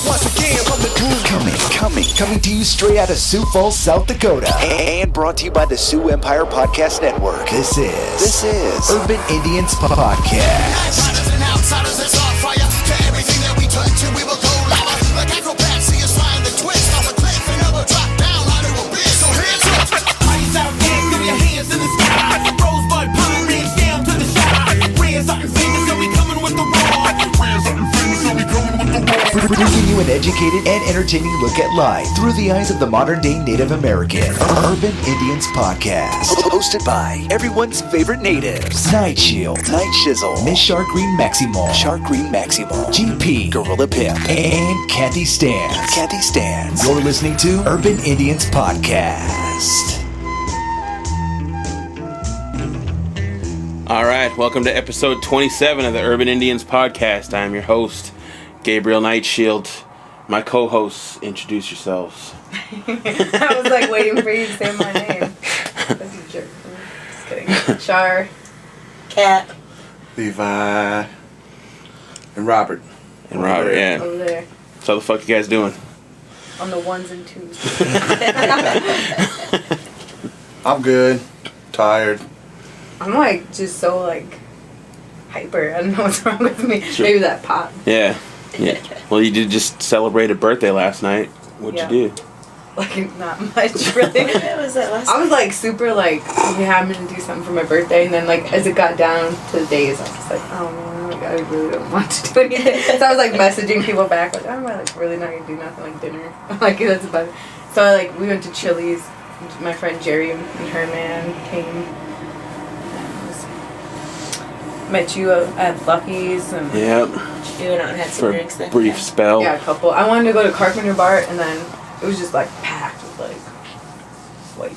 Once again from the groove. Coming to you straight out of Sioux Falls, South Dakota. And brought to you by the Sioux Empire Podcast Network. This is Urban Indianz Podcast. Outsiders and outsiders, it's on fire. To everything that we turn to, we will go lava. Like acrobats, see us flying the twist off a cliff and never drop down under a bridge. So hands up. Eyes out, hands, give your hands in the sky. Rosebud pine, reach down to the shy. Raise up your fingers, so we coming with the raw. Raise up your fingers, so we coming with the raw. Bringing you an educated and entertaining look at life through the eyes of the modern-day Native American. Urban Indianz Podcast. hosted by everyone's favorite natives. Night Shield, Night Shizzle, Miss Shark Green Maximal, Shark Green Maximal, GP, Gorilla Pimp, and Kathy Stans. Kathy Stans. You're listening to Urban Indianz Podcast. All right, welcome to episode 27 of the Urban Indianz Podcast. I am your host, Gabriel Nightshield. My co-hosts, introduce yourselves. I was like waiting for you to say my name. That's a jerk. Just kidding. Char. Cat. Levi. And Robert. And Robert, yeah. Over there. So the fuck you guys doing? On the ones and twos. I'm good. Tired. I'm like just so like hyper. I don't know what's wrong with me. Sure. Maybe that pop. Yeah. Well, you did just celebrate a birthday last night. What'd you do? Like not much really. What was that last I was like super like we having to do something for my birthday, and then like as it got down to the days, I was just like, oh man, like, I really don't want to do anything. So I was like messaging people back like, I'm like really not gonna do nothing like dinner. Like that's about it. So like we went to Chili's. My friend Jerry and her man came. Met you at Lucky's and Yep. You went out and had some For drinks a then? brief spell. yeah, a couple. I wanted to go to Carpenter Bar, and then it was just like packed with like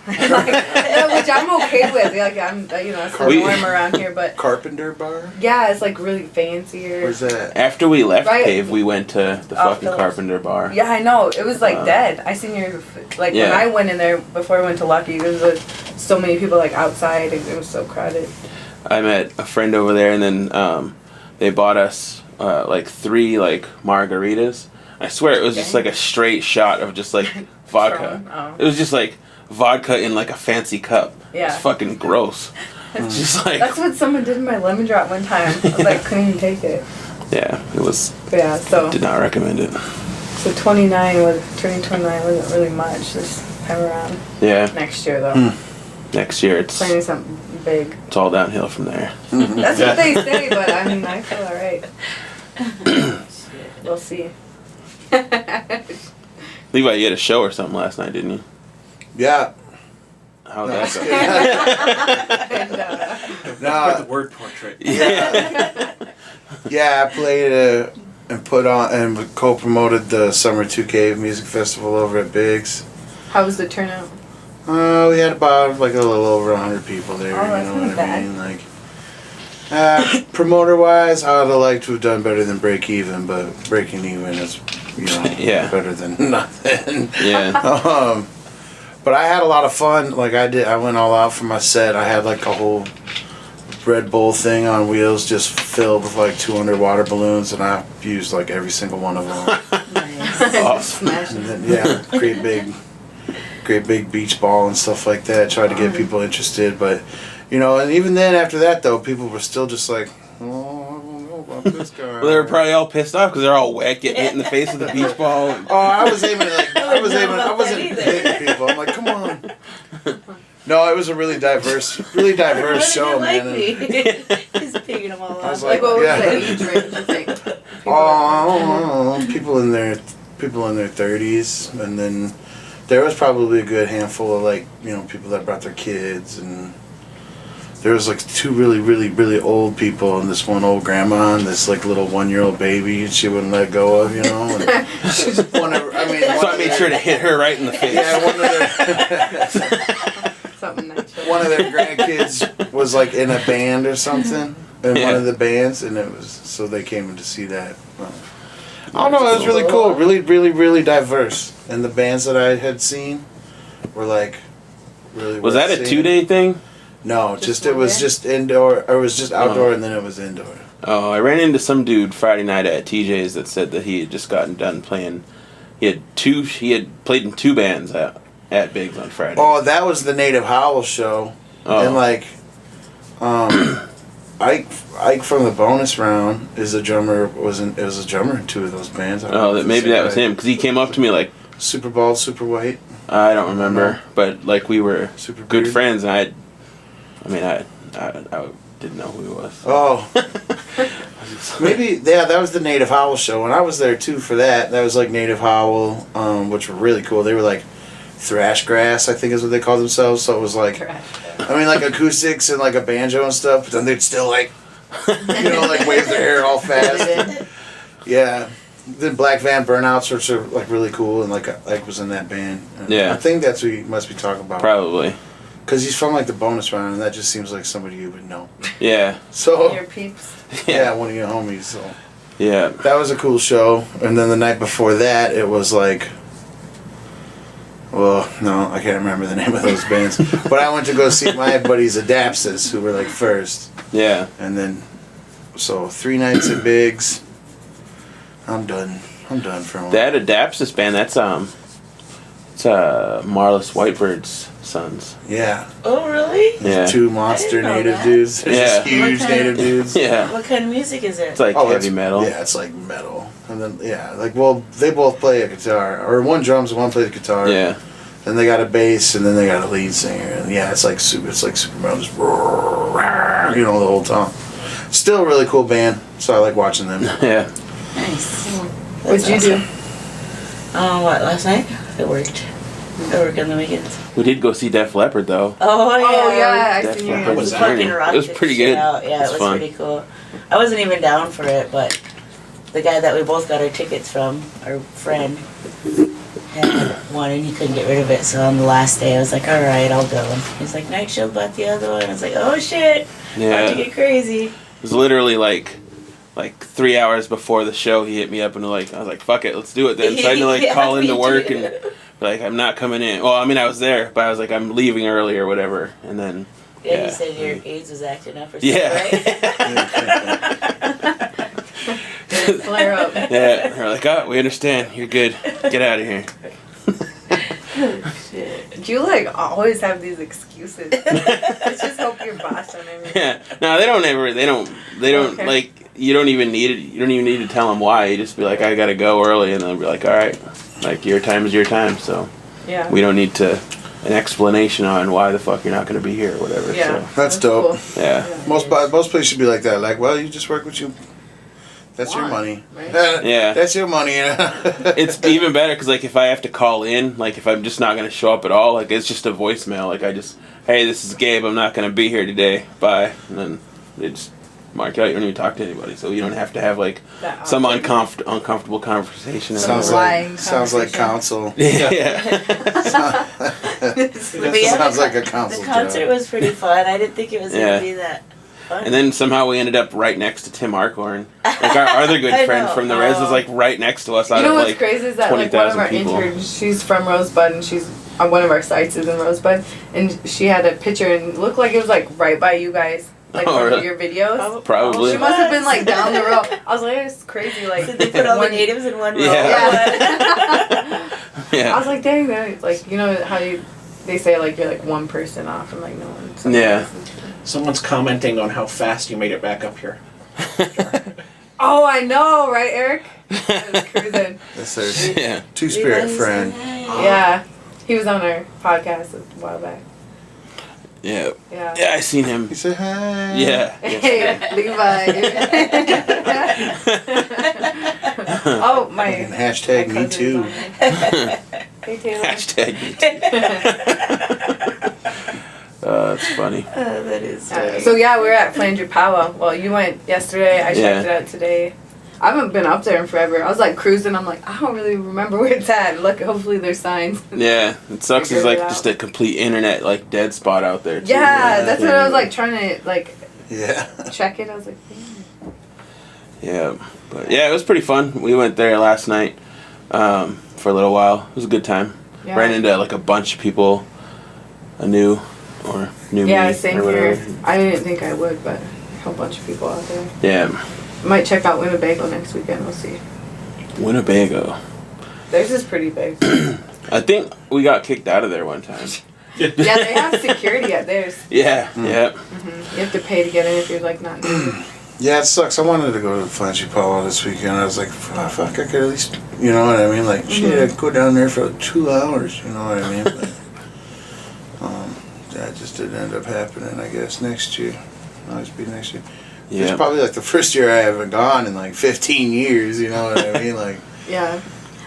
which I'm okay with. Like I'm it's so warm around here, but Carpenter Bar? yeah, it's like really fancier. Where's that? After we left Right. Cave, we went to the fucking Phillips. Carpenter Bar. Yeah, I know. It was like dead. I seen your like Yeah. when I went in there before I went to Lucky. There was like, so many people like outside. It was so crowded. I met a friend over there, and then they bought us like 3 like margaritas. I swear it was just like a straight shot of just like vodka. Oh. It was just like vodka in like a fancy cup. Yeah. It's fucking gross. It's just like That's what someone did in my lemon drop one time. I was like couldn't even take it. yeah, it was. But yeah, so Did not recommend it. so turning 29 wasn't really much this time around. Yeah. Next year though, Next year it's planning something big. all downhill from there. That's what they say, but I mean I feel alright. We'll see. Levi, you had a show or something last night, didn't you? Yeah. How'd No, that go? No, the word portrait. yeah, I played and put on and co-promoted the Summer 2K Music Festival over at Biggs. How was the turnout? We had about like a little over 100 people there. Oh, that's you know not what I bad. mean? Like, promoter-wise, I'd have liked to have done better than break even, but breaking even is, Yeah. better than nothing. Yeah. But I had a lot of fun. Like I went all out for my set. I had like a whole Red Bull thing on wheels, just filled with like 200 water balloons, and I used like every single one of them. Awesome. And then, yeah, great big beach ball and stuff like that. Tried to get people interested, but and even then after that though, people were still just like, oh, I don't know about this guy. Well, they were probably all pissed off because they're all wet, getting hit in the face with the beach ball. Oh, I was aiming at I wasn't hitting people. I'm like, come on. No, it was a really diverse show, man. He's picking them all I was up. Like what was yeah. the age range you think? People in their 30s, and then there was probably a good handful of like people that brought their kids, and there was like 2 really, really, really old people and this one old grandma and this like little 1-year-old baby she wouldn't let go of, And So I made sure to hit her right in the face. Yeah, Something natural. one of their grandkids was like in a band or something in one of the bands, and it was so they came in to see that. I don't know, it was really cool, really, really, really diverse, and the bands that I had seen were like really. Was worth that a seeing. 2-day thing? No, it was just indoor, or it was just outdoor, and then it was indoor. Oh, I ran into some dude Friday night at TJ's that said that he had just gotten done playing. He had played in 2 bands at Biggs on Friday. Oh, that was the Native Howl show. Oh. And like, Ike from the bonus round is a drummer. It was a drummer in 2 of those bands. Maybe that was him because he came up to me like Super Bald, Super White. I don't remember, but like we were Super good Beard. friends, and I didn't know who he was. Oh. Maybe, yeah, that was the Native Howl show, and I was there too for that. That was like Native Howl, which were really cool. They were like thrash grass, I think is what they called themselves. So it was like, I mean, like acoustics and like a banjo and stuff, but then they'd still like, like wave their hair all fast. Yeah. Then Black Van Burnouts, which are like really cool, and like was in that band. And Yeah. I think that's what you must be talking about. Probably. Because he's from like the bonus round, and that just seems like somebody you would know. Yeah. So Your peeps. yeah, one of your homies. So Yeah. that was a cool show. And then the night before that, it was like, well, no, I can't remember the name of those bands. But I went to go see my buddies Adapsis, who were like first. Yeah. And then, so 3 nights at Biggs. I'm done for a while. That Adapsis band, that's it's Marlis Whitebird's sons. Yeah. Oh, really? Yeah. 2 monster I didn't know native that. dudes. They're just Yeah. huge What kind native of- dudes. Yeah. What kind of music is it? It's like Oh, heavy metal. Yeah, it's like metal. And then, yeah, like, well, they both play a guitar. Or one drums and one plays guitar. Yeah. Then they got a bass, and then they got a lead singer. And yeah, it's like super metal. Just, the whole time. Still a really cool band, so I like watching them. Yeah. Nice. What'd you do? Last night? I worked. I work on the weekends. We did go see Def Leppard though. Oh, yeah. Oh yeah, I Def seen your Leppard It was was funny. fucking rocked It was that pretty shit good. out. Yeah, It was it was fun. pretty cool. I wasn't even down for it, but the guy that we both got our tickets from, our friend, had one and he couldn't get rid of it. So on the last day, I was like, all right, I'll go. And he's like, Night Show bought the other one. I was like, oh shit, Yeah. about to get crazy. It was literally like 3 hours before the show. He hit me up and I was like, fuck it, let's do it then. So I had to like Yeah, call me into work too. and be like, I'm not coming in. Well, I mean, I was there, but I was like, I'm leaving early or whatever. And then Yeah, you said your AIDS was acting up or something, Yeah. right? flare up. yeah, they're like, oh, we understand. You're good. Get out of here. Do you like always have these excuses? Let's just hope your boss don't ever. Yeah. No, they don't Okay. like. You don't even need it. You don't even need to tell them why. You just be like, I gotta go early, and they'll be like, all right, like your time is your time. So Yeah. we don't need an explanation on why the fuck you're not gonna be here or whatever. Yeah. That's dope. Cool. Yeah. Most places should be like that. Like, well, you just work what you. That's your Want, money. right? Yeah. That's your money. It's even better because like if I have to call in, like if I'm just not gonna show up at all, like it's just a voicemail. Like I just, hey, this is Gabe. I'm not gonna be here today. Bye. And then they just mark you out. You don't even talk to anybody, so you don't have to have like That some awkward. uncomfortable conversation. or sounds whatever. like council. yeah. But yeah, Sounds like a the council concert job. was pretty fun. I didn't think it was Yeah. gonna be that fun. And then somehow we ended up right next to Tim Arcorn. Like our other good I friend know. from the res was like right next to us. Out You know of what's like crazy is that like one of 20,000 our people. interns, she's from Rosebud, and she's on one of our sites is in Rosebud, and she had a picture and it looked like it was like right by you guys, like Oh, from really? your videos. Probably. She must have been like down the row. I was like, it's crazy. Like Did they put all the one- natives in one row? Yeah. Yeah. I Yeah. was like, dang, that like how they say like you're like one person off and like no one. Yeah. Someone's commenting on how fast you made it back up here. Oh, I know, right, Eric? I was cruising. That's their Yeah. two-spirit friend. Yeah, he was on our podcast a while back. Yeah. Yeah. Yeah, I seen him. He said hi. Yeah. Hey, Levi. Oh, my. And hashtag my me cousin's too. on there. Hey, Taylor. Hashtag me too. That's funny. That is So yeah, we're at Flanger Powwow. Well, you went yesterday. I checked Yeah. it out today. I haven't been up there in forever. I was like cruising. I'm like, I don't really remember where it's at. Look, hopefully there's signs. Yeah, it sucks. It's Figured like it out. just a complete internet like dead spot out there. Too. Yeah, that's what I was Anyway. like trying to like Yeah. check it. I was like, Yeah, but yeah, it was pretty fun. We went there last night for a little while. It was a good time. yeah. Ran into like a bunch of people, knew Yeah, me same or here. whatever. I didn't think I would, but a whole bunch of people out there. Yeah, Might check out Winnebago next weekend. We'll see. Winnebago. Theirs is pretty big. I think we got kicked out of there one time. Yeah, they have security at theirs. Yeah, yeah. You have to pay to get in if you're like not new. Yeah, it sucks. I wanted to go to the Flanchy Powwow this weekend. I was like, oh, fuck, I could at least, you know what I mean? Like, shit, I could go down there for 2 hours, you know what I mean? But, that just didn't end up happening, I guess, next year. Always be next year. Yeah. It's probably like the first year I haven't gone in like 15 years, you know what I mean? Like, Yeah.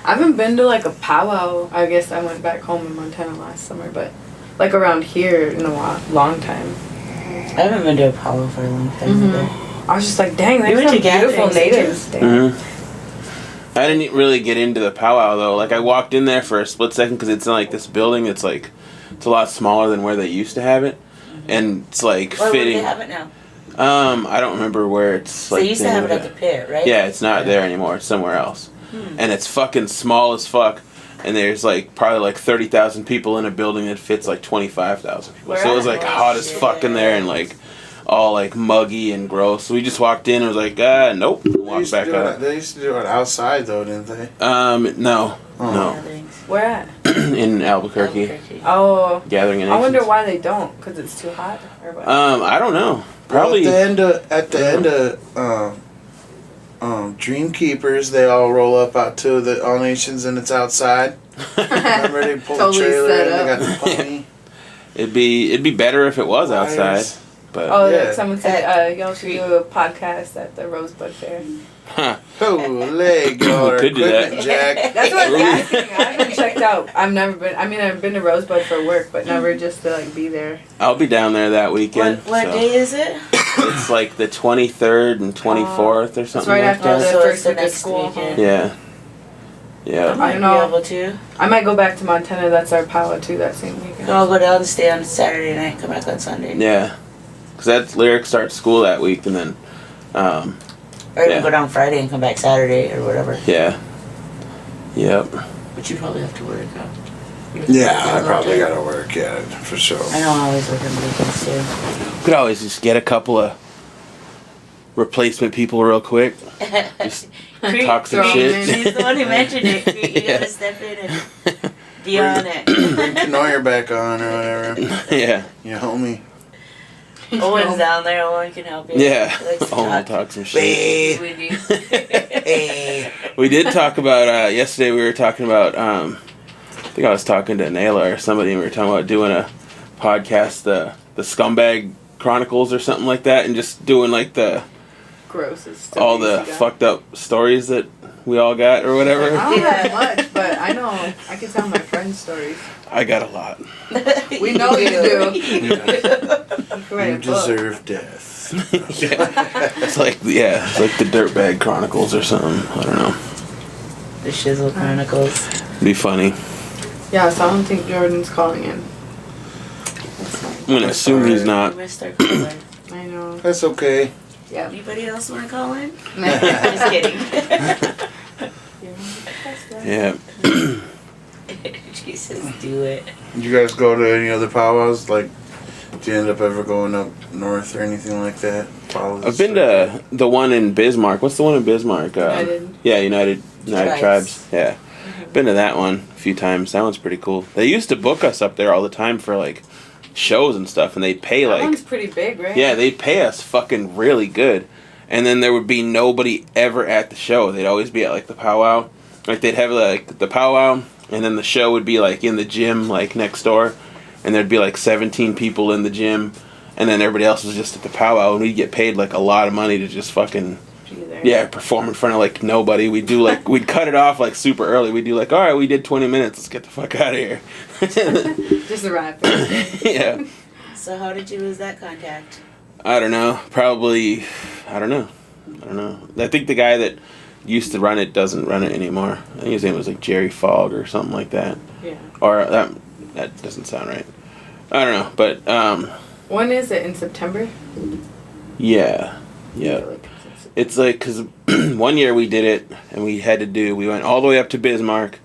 I haven't been to like a powwow. I guess I went back home in Montana last summer, but like around here in a long time. I haven't been to a powwow for a long time either. I was just like, dang, We there's went some to beautiful gatherings, natives. Dang. Mm-hmm. I didn't really get into the powwow though. Like I walked in there for a split second because it's in like this building. It's like it's a lot smaller than where they used to have it, and it's like Where would fitting. they have it now? I don't remember where it's. They Like used to have it at the pit, right? Yeah, it's not there anymore. It's somewhere else, and it's fucking small as fuck. And there's like probably like 30,000 people in a building that fits like 25,000 people. Where So it was at? like Oh, hot as shit. fuck in there and like all like muggy and gross. So we just walked in and was like, nope. Walked back out. they used to do it outside though, didn't they? No, Gatherings. Where at? in Albuquerque, Albuquerque. Oh, gathering in I wonder Nations. why they don't, because it's too hot or what? I don't know. Probably. Well, at the end of Dream Keepers, they all roll up out to the All Nations and it's outside. Remember they pull Totally the trailer set and they up. got the pony. It'd be better if it was outside, Wires. but Oh, yeah. like someone said y'all should do a podcast at the Rosebud Fair. Holy, y'all are Could do that. equipment jack. That's what I was asking. I haven't checked out. I've never been. I mean, I've been to Rosebud for work, but never just to like be there. I'll be down there that weekend. What so. day is it? It's like the 23rd and 24th or something It's right like after that. the So it's first the week of next school. weekend. Yeah. I Yeah. might don't know. be able to. I might go back to Montana. That's our powwow too. That same weekend. I'll go down and stay on Saturday night, come back on Sunday. Yeah. Because that lyric starts school that week and then, Or even Yeah. go down Friday and come back Saturday or whatever. yeah. Yep. But you probably have to work out. Yeah, I probably gotta work, yeah, for sure. I know I always work on weekends too. Could always just get a couple of replacement people real quick. Just talk some throw 'em shit. in. She's the one who mentioned it. You Yeah. gotta step in and be on it. Bring Canoyer back on or whatever. Yeah. You homie. Owen's down there. Owen can help you. Yeah. He likes to Oh, we'll talk. talk some shit. We do. We did talk about, yesterday we were talking about, I think I was talking to Nayla or somebody and we were talking about doing a podcast, the Scumbag Chronicles or something like that, and just doing like the Grossest. all the stories you got. fucked up stories that we all got or whatever. I don't have much, but I know I can tell my friends' stories. I got a lot. We know you do. You Write a book. deserve death. It's like it's like the Dirtbag Chronicles or something. I don't know. The Shizzle Chronicles. It'd be funny. Yeah, so I don't think Jordan's calling in. I'm gonna assume he's not. We missed our caller. I know. That's okay. Yeah. Anybody else want to call in? Just kidding. Yeah. Jesus, do it. Did you guys go to any other powwows? Like, did you end up ever going up north or anything like that? Powwows I've been to the one in Bismarck. What's the one in Bismarck? United. Yeah, United Tribes. Tribes. Yeah. Been to that one a few times. That one's pretty cool. They used to book us up there all the time for like shows and stuff, and they'd pay That like one's pretty big, right? yeah, they'd pay us fucking really good. And then there would be nobody ever at the show. They'd always be at like the powwow. Like they'd have like the powwow, and then the show would be like in the gym like next door, and there'd be like 17 people in the gym, and then everybody else was just at the powwow, and we'd get paid like a lot of money to just fucking Be there. yeah perform in front of like nobody. We'd do like we'd cut it off like super early. We'd do like, all right, we did 20 minutes. Let's get the fuck out of here. Just a rap. Yeah. So how did you lose that contact? I don't know. Probably, I don't know. I think the guy that used to run it doesn't run it anymore. I think his name was like Jerry Fogg or something like that. Yeah. Or that doesn't sound right. I don't know, but When is it? In September? yeah, yeah. Feel like it's in It's like because one year we did it and we went all the way up to Bismarck,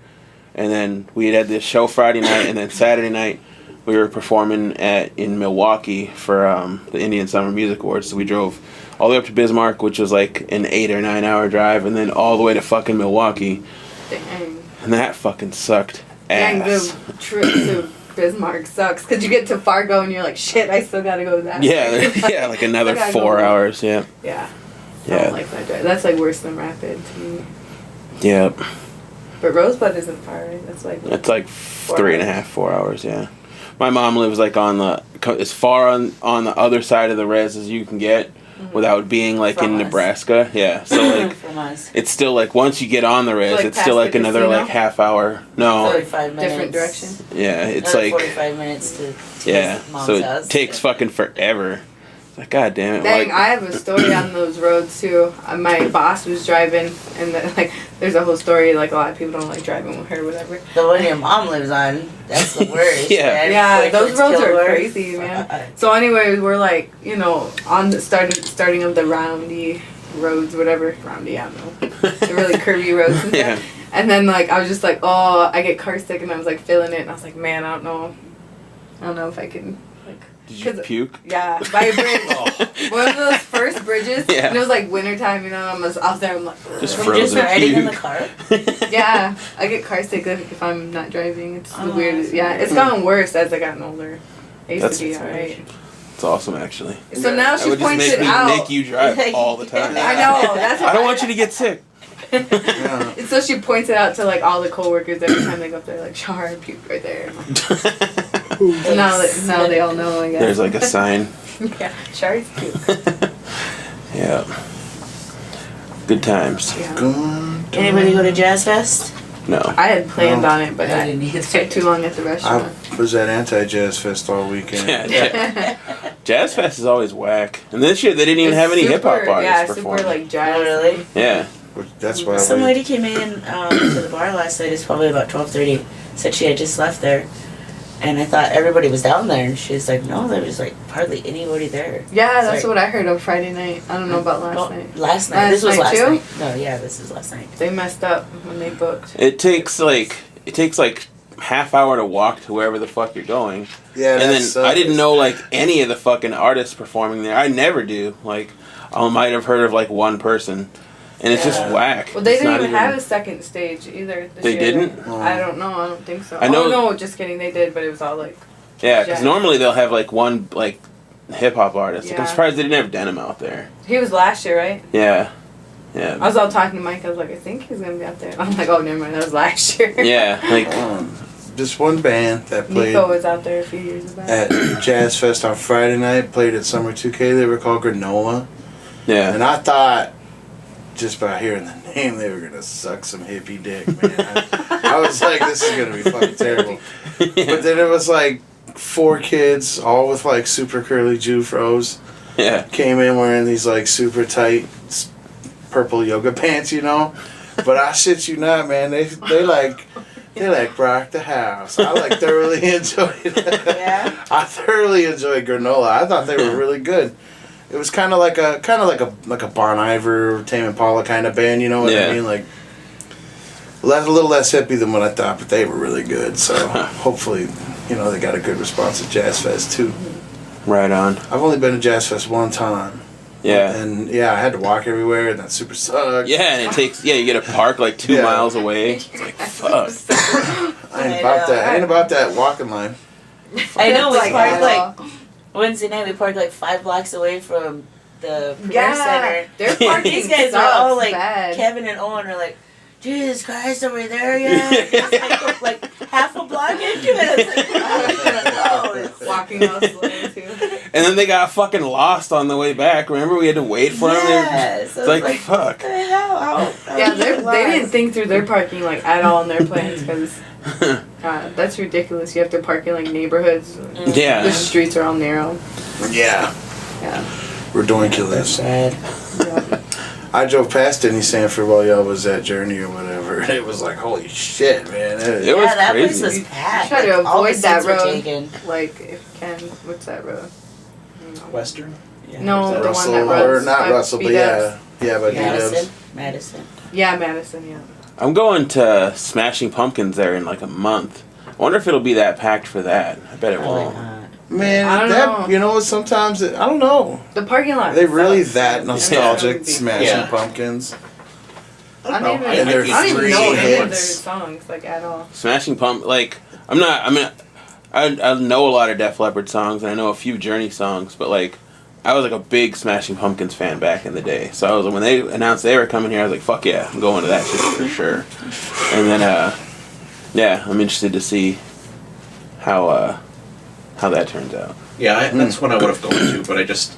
and then we had this show Friday night and then Saturday night we were performing in Milwaukee for the Indian Summer Music Awards. So we drove all the way up to Bismarck, which was like an 8 or 9 hour drive, and then all the way to fucking Milwaukee. Dang. And that fucking sucked Dang, ass. the trip to Bismarck sucks because you get to Fargo and you're like, shit, I still gotta go that Yeah, way. yeah, like another I gotta 4 go. hours. Yeah, Yeah. I yeah, don't like that drive. That's like worse than Rapid to me. yeah. But Rosebud isn't far, right? That's like It's like 3.5, hours. 4 hours. Yeah. My mom lives like on the as far on the other side of the res as you can get without being like From in us. Nebraska. Yeah. So like From us. it's still like once you get on the res, Like it's past still like the another casino? like half hour. No. 45 minutes. different direction. Yeah. It's Another like 45 minutes to yeah. his mom's So it house. takes fucking forever. It's like God damn it. Dang, like, I have a story on those roads too. My boss was driving, and like, there's a whole story. Like a lot of people don't like driving with her, or whatever. The one your mom lives on, that's the worst. Yeah. man. Yeah, Like, those it's roads are killer. crazy, man. So, anyways, we're like, you know, on the starting of the roundy roads, whatever. Roundy, I don't know. The really curvy roads. And Yeah. stuff. And then like I was just like, oh, I get car sick, and I was like feeling it, and I was like, man, I don't know if I can. did you 'cause- puke? Yeah, by a bridge. One of those first bridges. Yeah. And it was like wintertime, you know. I was out there. I'm like, Just From frozen just riding in the puke. car? yeah, I get car sick if I'm not driving. It's the Oh, weirdest. that's Yeah, weird. it's gotten worse as I gotten older. I used That's- to be alright. It's awesome actually. So now That she would just points make it me out. make you drive all the time. I know. That's what I don't want you to get sick. Yeah. And so she points it out to like all the coworkers every time they go up there, like Char and puke right there. So now they all know. I guess. There's like a sign. yeah, Char's puke. Yeah. Good times. Yeah. Good. Anybody go to Jazz Fest? No. I had planned No. on it, but I I didn't either. took too long at the restaurant. I was at Anti-Jazz Fest all weekend. Yeah, Jazz Fest is always whack. And this year they didn't even It's have any super- hip hop artists Yeah, perform. super like jazz. Oh, really? Yeah. That's why Some we, lady came in to the bar last night. It's probably about 12:30. Said she had just left there, and I thought everybody was down there. And she was like, "No, there was like hardly anybody there." Yeah, that's Sorry. what I heard on Friday night. I don't know about last No, night. Last night. Last This was night last too? night. No, yeah, this is last night. They messed up when they booked. It takes like half hour to walk to wherever the fuck you're going. yeah, And then that's, I didn't know like any of the fucking artists performing there. I never do. Like I might have heard of like one person. And it's just Yeah. whack. Well, they It's didn't not even have a second stage either. This They year. didn't? I don't know. I don't think so. I know- Oh no, just kidding. They did, but it was all like. Yeah, because Yeah. normally they'll have like one like hip hop artist. Like, I'm Yeah. surprised they didn't have Denim out there. He was last year, right? Yeah. I Yeah. was all talking to Mike. I was like, I think he's gonna be out there. I'm like, oh, never mind. That was last year. Yeah. Like just one band that played Nico was out there a few years back. at Jazz Fest on Friday night, played at Summer 2K. They were called Granola. yeah. And I thought, just by hearing the name, they were going to suck some hippie dick, man. I was like, this is going to be fucking terrible. But then it was like 4 kids, all with like super curly Jufros, Yeah. came in wearing these like super tight purple yoga pants, you know? But I shit you not, man. They like rocked the house. I like thoroughly enjoyed it. Yeah. I thoroughly enjoyed Granola. I thought they were really good. It was kind of like a Bon Iver, Tame Impala kind of band. You know what Yeah. I mean? Like a little less hippie than what I thought, but they were really good. So hopefully, they got a good response at Jazz Fest too. Right on. I've only been to Jazz Fest one time. Yeah. And I had to walk everywhere, and that super sucked. Yeah, and it takes you get a park like 2 Yeah. miles away. It's like fuck. I ain't about that. I ain't about that walking line. I know, we Like, parked yeah. like Wednesday night. We parked like 5 blocks away from the Premier Yeah, Center. their parking These guys sucks are all like bad. Kevin and Owen are like, Jesus Christ, are we there yet? It's like half a block into it. I was like, Walking all slow too. And then they got fucking lost on the way back. Remember we had to wait for them? Yes, It's like fuck. what the hell? How Yeah, did you they didn't lost? think through their parking like at all in their plans because that's ridiculous. You have to park in like neighborhoods. The Yeah. streets are all narrow. Yeah, Yeah. ridiculous. Bad. Yeah. I drove past Denny Sanford while y'all was at Journey or whatever. It was like, holy shit, man. It was Yeah, that crazy. place was packed. Try to Like, all the avoid that seats were road. taken. Like if you can, what's that road? Western. No, the one Russell, that or runs not by Russell, but B-dubs. yeah, by Madison. D-Dubs. Madison. Yeah, Madison. Yeah. I'm going to Smashing Pumpkins there in like a month. wonder if it'll be that packed for that. I bet it won't. Man, I don't that know. you know, sometimes I don't know. The parking lot. They really sucks. that nostalgic, Yeah. Smashing Yeah. Pumpkins. I don't even, And their I don't even three know any of their hits. songs like at all. Smashing Pump, like I know a lot of Def Leppard songs and I know a few Journey songs, but like I was like a big Smashing Pumpkins fan back in the day. So I was when they announced they were coming here, I was like, fuck yeah, I'm going to that shit for sure. And then yeah, I'm interested to see how that turns out. Yeah, that's what I would have gone to, but I just,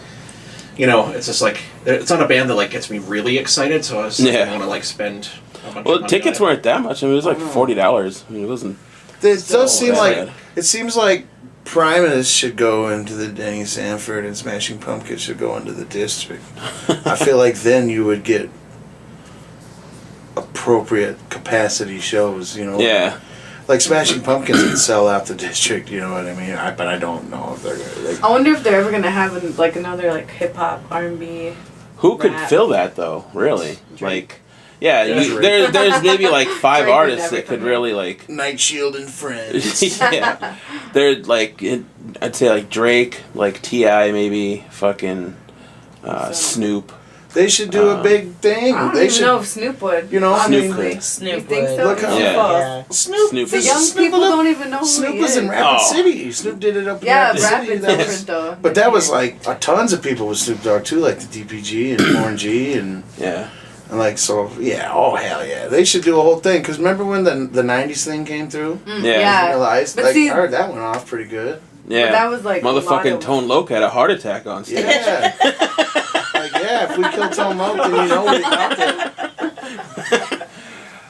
it's just like it's not a band that like gets me really excited, so I was didn't want to like spend a bunch of money tickets on it. weren't that much. I mean, it was like $40. I mean, it wasn't. It does seem bad. like it seems like Primus should go into the Denny Sanford and Smashing Pumpkins should go into the District. I feel like then you would get appropriate capacity shows, Yeah. Like Smashing Pumpkins would sell out the District, you know what I mean? But I don't know if they're gonna. I wonder if they're ever gonna have another like hip hop R&B. Who could Rap. fill that though? Really? Drake. Like, yeah, there's maybe like 5 Drake would artists never that could come in. really like. Night Shield and Friends. Yeah, they're like I'd say like Drake, like T.I. maybe, fucking Snoop. They should do a big thing. I don't They even should. know if Snoop would. Honestly. Snoop You think would. so? Look how- Yeah. Snoop. Snoop. The is- young Snoop people was- don't even know who Snoop he was is. in Rapid Oh. City. Snoop did it up in Yeah, Rapid City. Rapid's That was- different though. But that was like tons of people with Snoop Dogg too, like the DPG and Warren G and Yeah. like so. Yeah, oh hell yeah, they should do a whole thing. Cause remember when the '90s thing came through? Yeah. Vanilla Ice? But Like, see- I heard that went off pretty good. Yeah. that was, like, a lot motherfucking of- Tone Loc had a heart attack on stage. Yeah. Like yeah, if we kill Tom Monk, then you know we got it.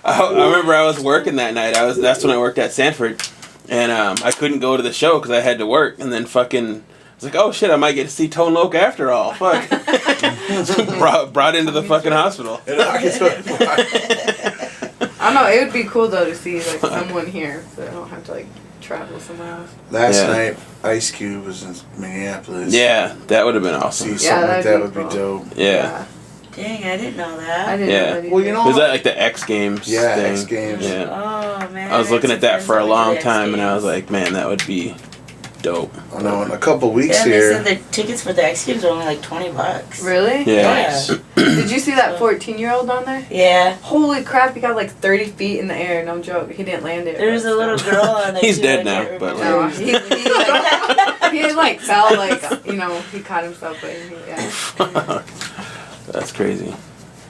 I remember I was working that night. That's when I worked at Sanford, and I couldn't go to the show because I had to work. And then fucking, I was like, oh shit, I might get to see Tone Loc after all. Fuck. brought into the fucking hospital. I don't know. It would be cool though to see like someone here, so I don't have to like travel somewhere else. Last Yeah. night, Ice Cube was in Minneapolis. Yeah, that would have been awesome. See something like that'd that be would be cool. dope. Yeah. Dang, I didn't know I that. didn't Yeah. know that Well, you either. know- Was that like the X Games Yeah, thing? X Games. Yeah. Oh man. I was looking had at that some for a friends long went to the X time, and I was Games. like, man, that would be dope. I know in a couple weeks Yeah, they here. said the tickets for the X Games are only like $20. Really? Yeah. Did you see that 14-year-old on there? Yeah. Holy crap! He got like 30 feet in the air. No joke. He didn't land it. There was a little girl on there. He's too, dead I now, can't but, remember. No, he like fell like he caught himself, but yeah. That's crazy.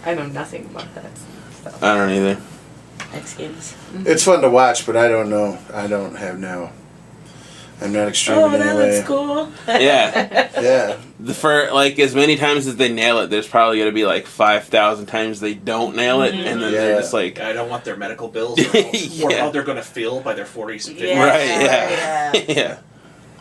I know nothing about that stuff. I don't either. X Games. It's fun to watch, but I don't know. I don't have no. I'm not extreme Oh, in that any way. looks cool. Yeah. Yeah. For like as many times as they nail it, there's probably gonna be like 5,000 times they don't nail it, and then they're Yeah. just like, I don't want their medical bills or Yeah. how they're going to feel by their 40s and 50s. Yeah. right, yeah, yeah,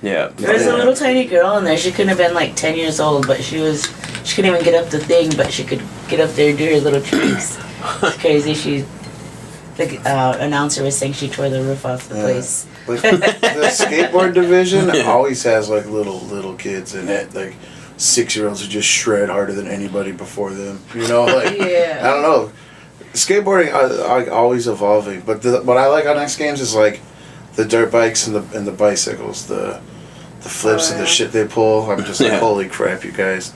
yeah. There's a little tiny girl in there. She couldn't have been like 10 years old, but she couldn't even get up the thing, but she could get up there and do her little tricks. It's crazy. The announcer was saying she tore the roof off the Yeah. place. Like the skateboard division always has like little kids in it. Like 6-year-olds who just shred harder than anybody before them. You know, like Yeah. I don't know. Skateboarding are always evolving, but what I like on X Games is like the dirt bikes and the bicycles, the flips and the shit they pull. I'm just like, Yeah. holy crap, you guys!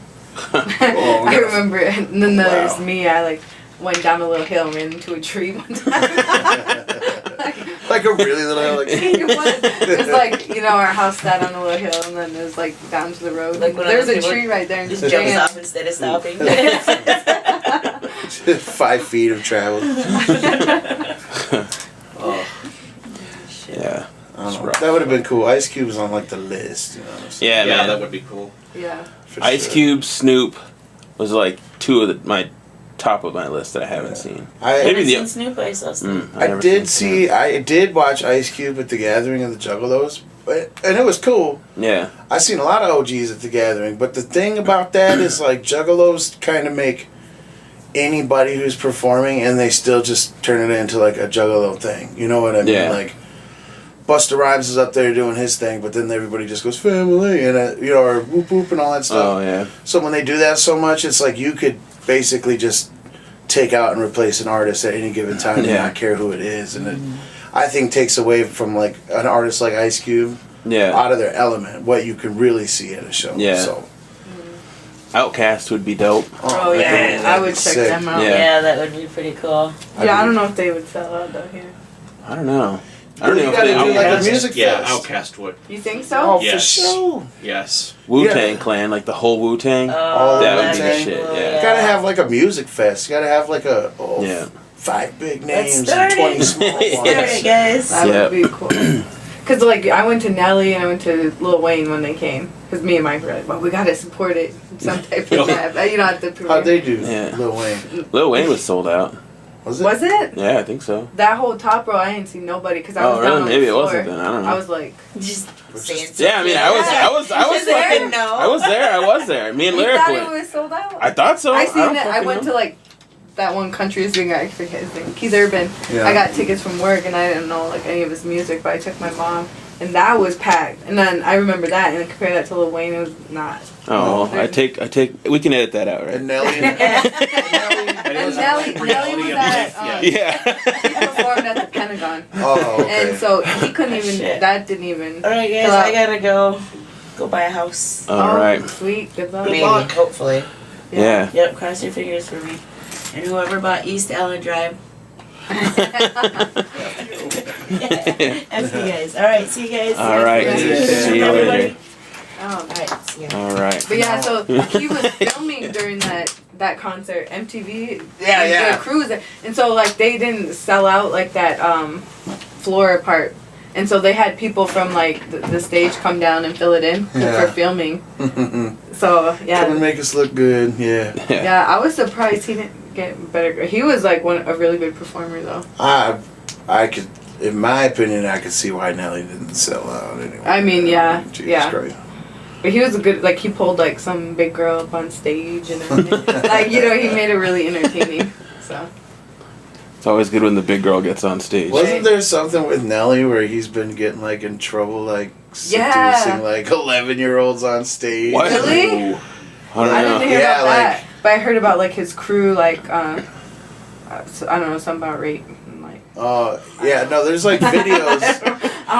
I remember, and then there's Wow. me. I like went down a little hill and ran into a tree one time. Like a really little like. It was like our house sat on a little hill, and then it was like down to the road. Like when There's a people tree right there, and just Just jumps jammed. off instead of stopping. 5 feet of travel. Yeah. I don't know. That would have been cool. Ice Cube was on like the list. You know what I'm saying? Yeah, Yeah, man. that would be cool. Yeah. For Ice sure. Cube, Snoop was like two of my top of my list that I haven't seen. I Maybe I've the- seen Snoop. I saw Snoop. I've never seen Snoop. I did watch Ice Cube at the Gathering of the Juggalos, and it was cool. Yeah. I seen a lot of OGs at the Gathering, but the thing about that is like Juggalos kind of make anybody who's performing, and they still just turn it into like a Juggalo thing. You know what I mean? Yeah. Like Busta Rhymes is up there doing his thing, but then everybody just goes family and or whoop whoop and all that stuff. Oh yeah. So when they do that so much, it's like you could basically just take out and replace an artist at any given time and Yeah. not care who it is. And I think takes away from like an artist like Ice Cube out of their element. What you can really see at a show. Yeah. So. Outcast would be dope. Oh yeah, I would check them out. Yeah, that would be pretty cool. Yeah, I don't know if they would sell out though here. I don't know. I don't know if they do like a music fest. Yeah, Outcast would. You think so? Oh, Yes. for sure. Yes. Wu-Tang Clan, like the whole Wu-Tang. All that would be the Wu-Tang. shit. Cool, Yeah. You gotta have like a music fest. You gotta have like a 5 big names and 20 small ones. Alright, guys. That would be cool. Cause like I went to Nelly and I went to Lil Wayne when they came. Cause me and Mike were like, well, we gotta support it some type of way. You know, at the premiere. How'd they do? Yeah. Lil Wayne. Lil Wayne was sold out. Was it? Was it? Yeah, I think so. That whole top row, I didn't see nobody because I was down on Maybe the it floor. wasn't then. I don't know. I was like, Just saying Yeah, I mean, I was fucking no. I was there. Me and you Lyric thought went. it was sold out? I thought so. I seen don't it. I fucking went know. to like that one country singer. I forget his name. Keith Urban. Yeah. I got tickets from work and I didn't know like any of his music, but I took my mom and that was packed. And then I remember that and then compare that to Lil Wayne, it was not. Oh, well, I take. We can edit that out, right? And Nelly. And Nelly was at. Yeah. He performed at the Pentagon. Oh, okay. And so he couldn't even. Shit. That didn't even. Alright, guys, I gotta go buy a house. All right. Sweet. Good luck. Maybe, hopefully. Yeah. Yep, cross your fingers for me. And whoever bought East Allen Drive. F you guys. Alright, see you guys. All right. See you later. Alright, see you. All right. But yeah, so he was filming during that concert, MTV. Yeah. The cruise, and so like they didn't sell out like that floor part, and so they had people from like the stage come down and fill it in for filming. So yeah. Come and make us look good. Yeah. Yeah, I was surprised he didn't get better. He was like a really good performer though. I could, in my opinion, I could see why Nelly didn't sell out anyway. I mean, yeah, Jesus Christ. But he was a good, like he pulled like some big girl up on stage and everything. Like, you know, he made it really entertaining. So. It's always good when the big girl gets on stage. Wasn't there something with Nelly where he's been getting like in trouble, like seducing like 11-year-olds on stage? What? Really? I don't know. I didn't hear about that. like- But I heard about like his crew, like I don't know, something about rape. And, like. Yeah, no, there's like videos.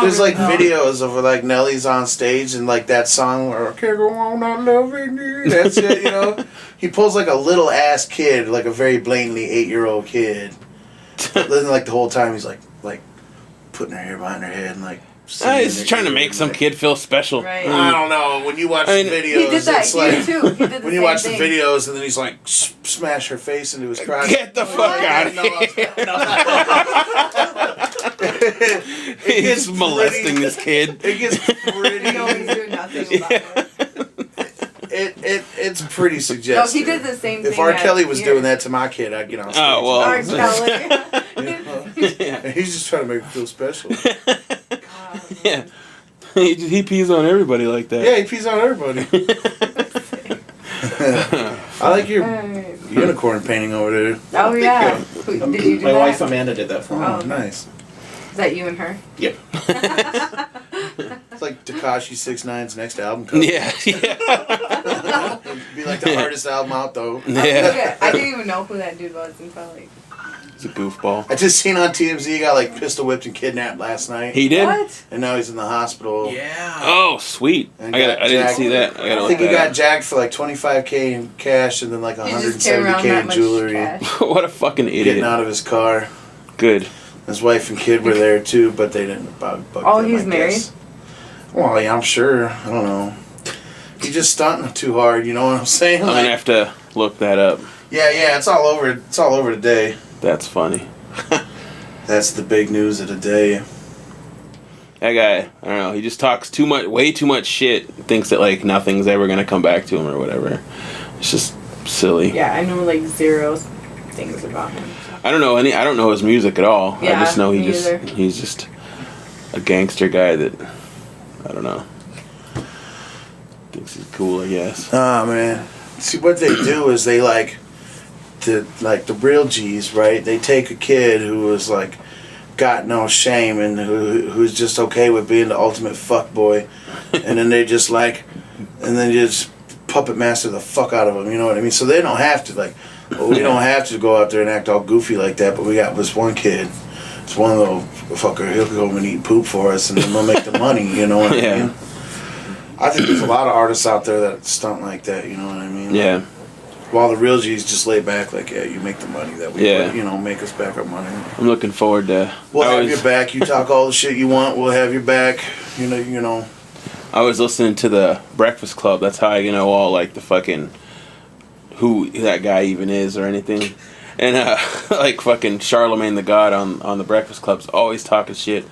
There's like videos of like Nelly's on stage and like that song where I can't go on not loving you. That's it, you know. He pulls like a little ass kid, like a very blatantly 8-year-old kid. But then like the whole time he's like putting her hair behind her head and like. He's trying to make some kid feel special. Right. I don't know. When you watch the videos, He did that it's here like too. He did the when you same watch thing. the videos and then he's like smash her face into his crotch. Get the fuck out of here. He's molesting this kid. It gets pretty. No, he's doing nothing about it. It's pretty suggestive. No, he did the same thing. If R. Kelly was here. doing that to my kid, I'd get on stage. Oh, well. R. Kelly. And he's just trying to make me feel special. Yeah. He pees on everybody like that. Yeah, he pees on everybody. I like your unicorn painting over there. Oh yeah. Did you do My that? wife Amanda did that for me. Oh, nice. Is that you and her? Yep. It's like Tekashi 6ix9ine's next album cover. Yeah. It'd be like the hardest album out though. Yeah. I didn't even know who that dude was until like. He's a goofball. I just seen on TMZ he got like pistol whipped and kidnapped last night. He did? What? And now he's in the hospital. Yeah. Oh, sweet. I And didn't jacked. see that. I think he got jacked for like $25K in cash and then like He just carried around $170K that in much jewelry. cash. What a fucking Getting idiot. out of his car. Good. His wife and kid were there too, but they didn't bug Oh, them, he's I married? guess. Well, yeah, I'm sure. I don't know. He's just stunting too hard. You know what I'm saying? I'm Like, gonna have to look that up. yeah, it's all over. It's all over today. That's funny. That's the big news of the day. That guy, I don't know, he just talks way too much shit. Thinks that like nothing's ever gonna come back to him or whatever. It's just silly. Yeah, I know like 0 things about him. I don't know I don't know his music at all. Yeah, I just know me either. he's just a gangster guy that I don't know. Thinks he's cool, I guess. Oh man. See what they do is they like the real G's, right? They take a kid who was like got no shame and who's just okay with being the ultimate fuckboy, and then they just puppet master the fuck out of him. You know what I mean? So they don't have to we don't have to go out there and act all goofy like that. But we got this one kid It's one of those fucker. He'll go and eat poop for us, and then we'll make the money. You know what I mean? I think there's a lot of artists out there that stunt like that. You know what I mean? Yeah. While the real G's just lay back, like, yeah, you make the money that we, make us back our money. I'm looking forward to. We'll have your back. You talk all the shit you want. We'll have your back. You know. I was listening to the Breakfast Club. That's how I know all like the fucking who that guy even is or anything. And like fucking Charlemagne the God on the Breakfast Club's always talking shit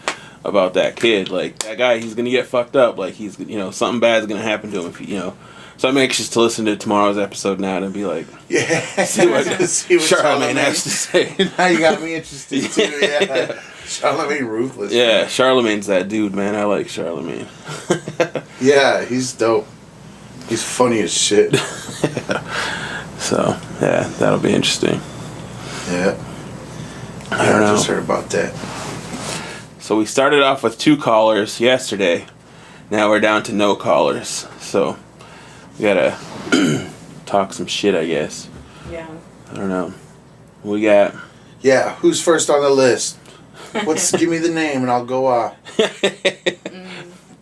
about that kid. Like that guy, he's gonna get fucked up. Like he's something bad's gonna happen to him if So I'm anxious to listen to tomorrow's episode now and be like, see what Charlemagne has to say. Now you got me interested too. Yeah. Charlemagne ruthless. Yeah, man. Charlemagne's that dude, man. I like Charlemagne. Yeah, he's dope. He's funny as shit. So, yeah, that'll be interesting. Yeah. I don't know. I just heard about that. So we started off with 2 callers yesterday. Now we're down to no callers. So we gotta talk some shit, I guess. Yeah. I don't know. We got... Yeah, who's first on the list? Give me the name and I'll go off.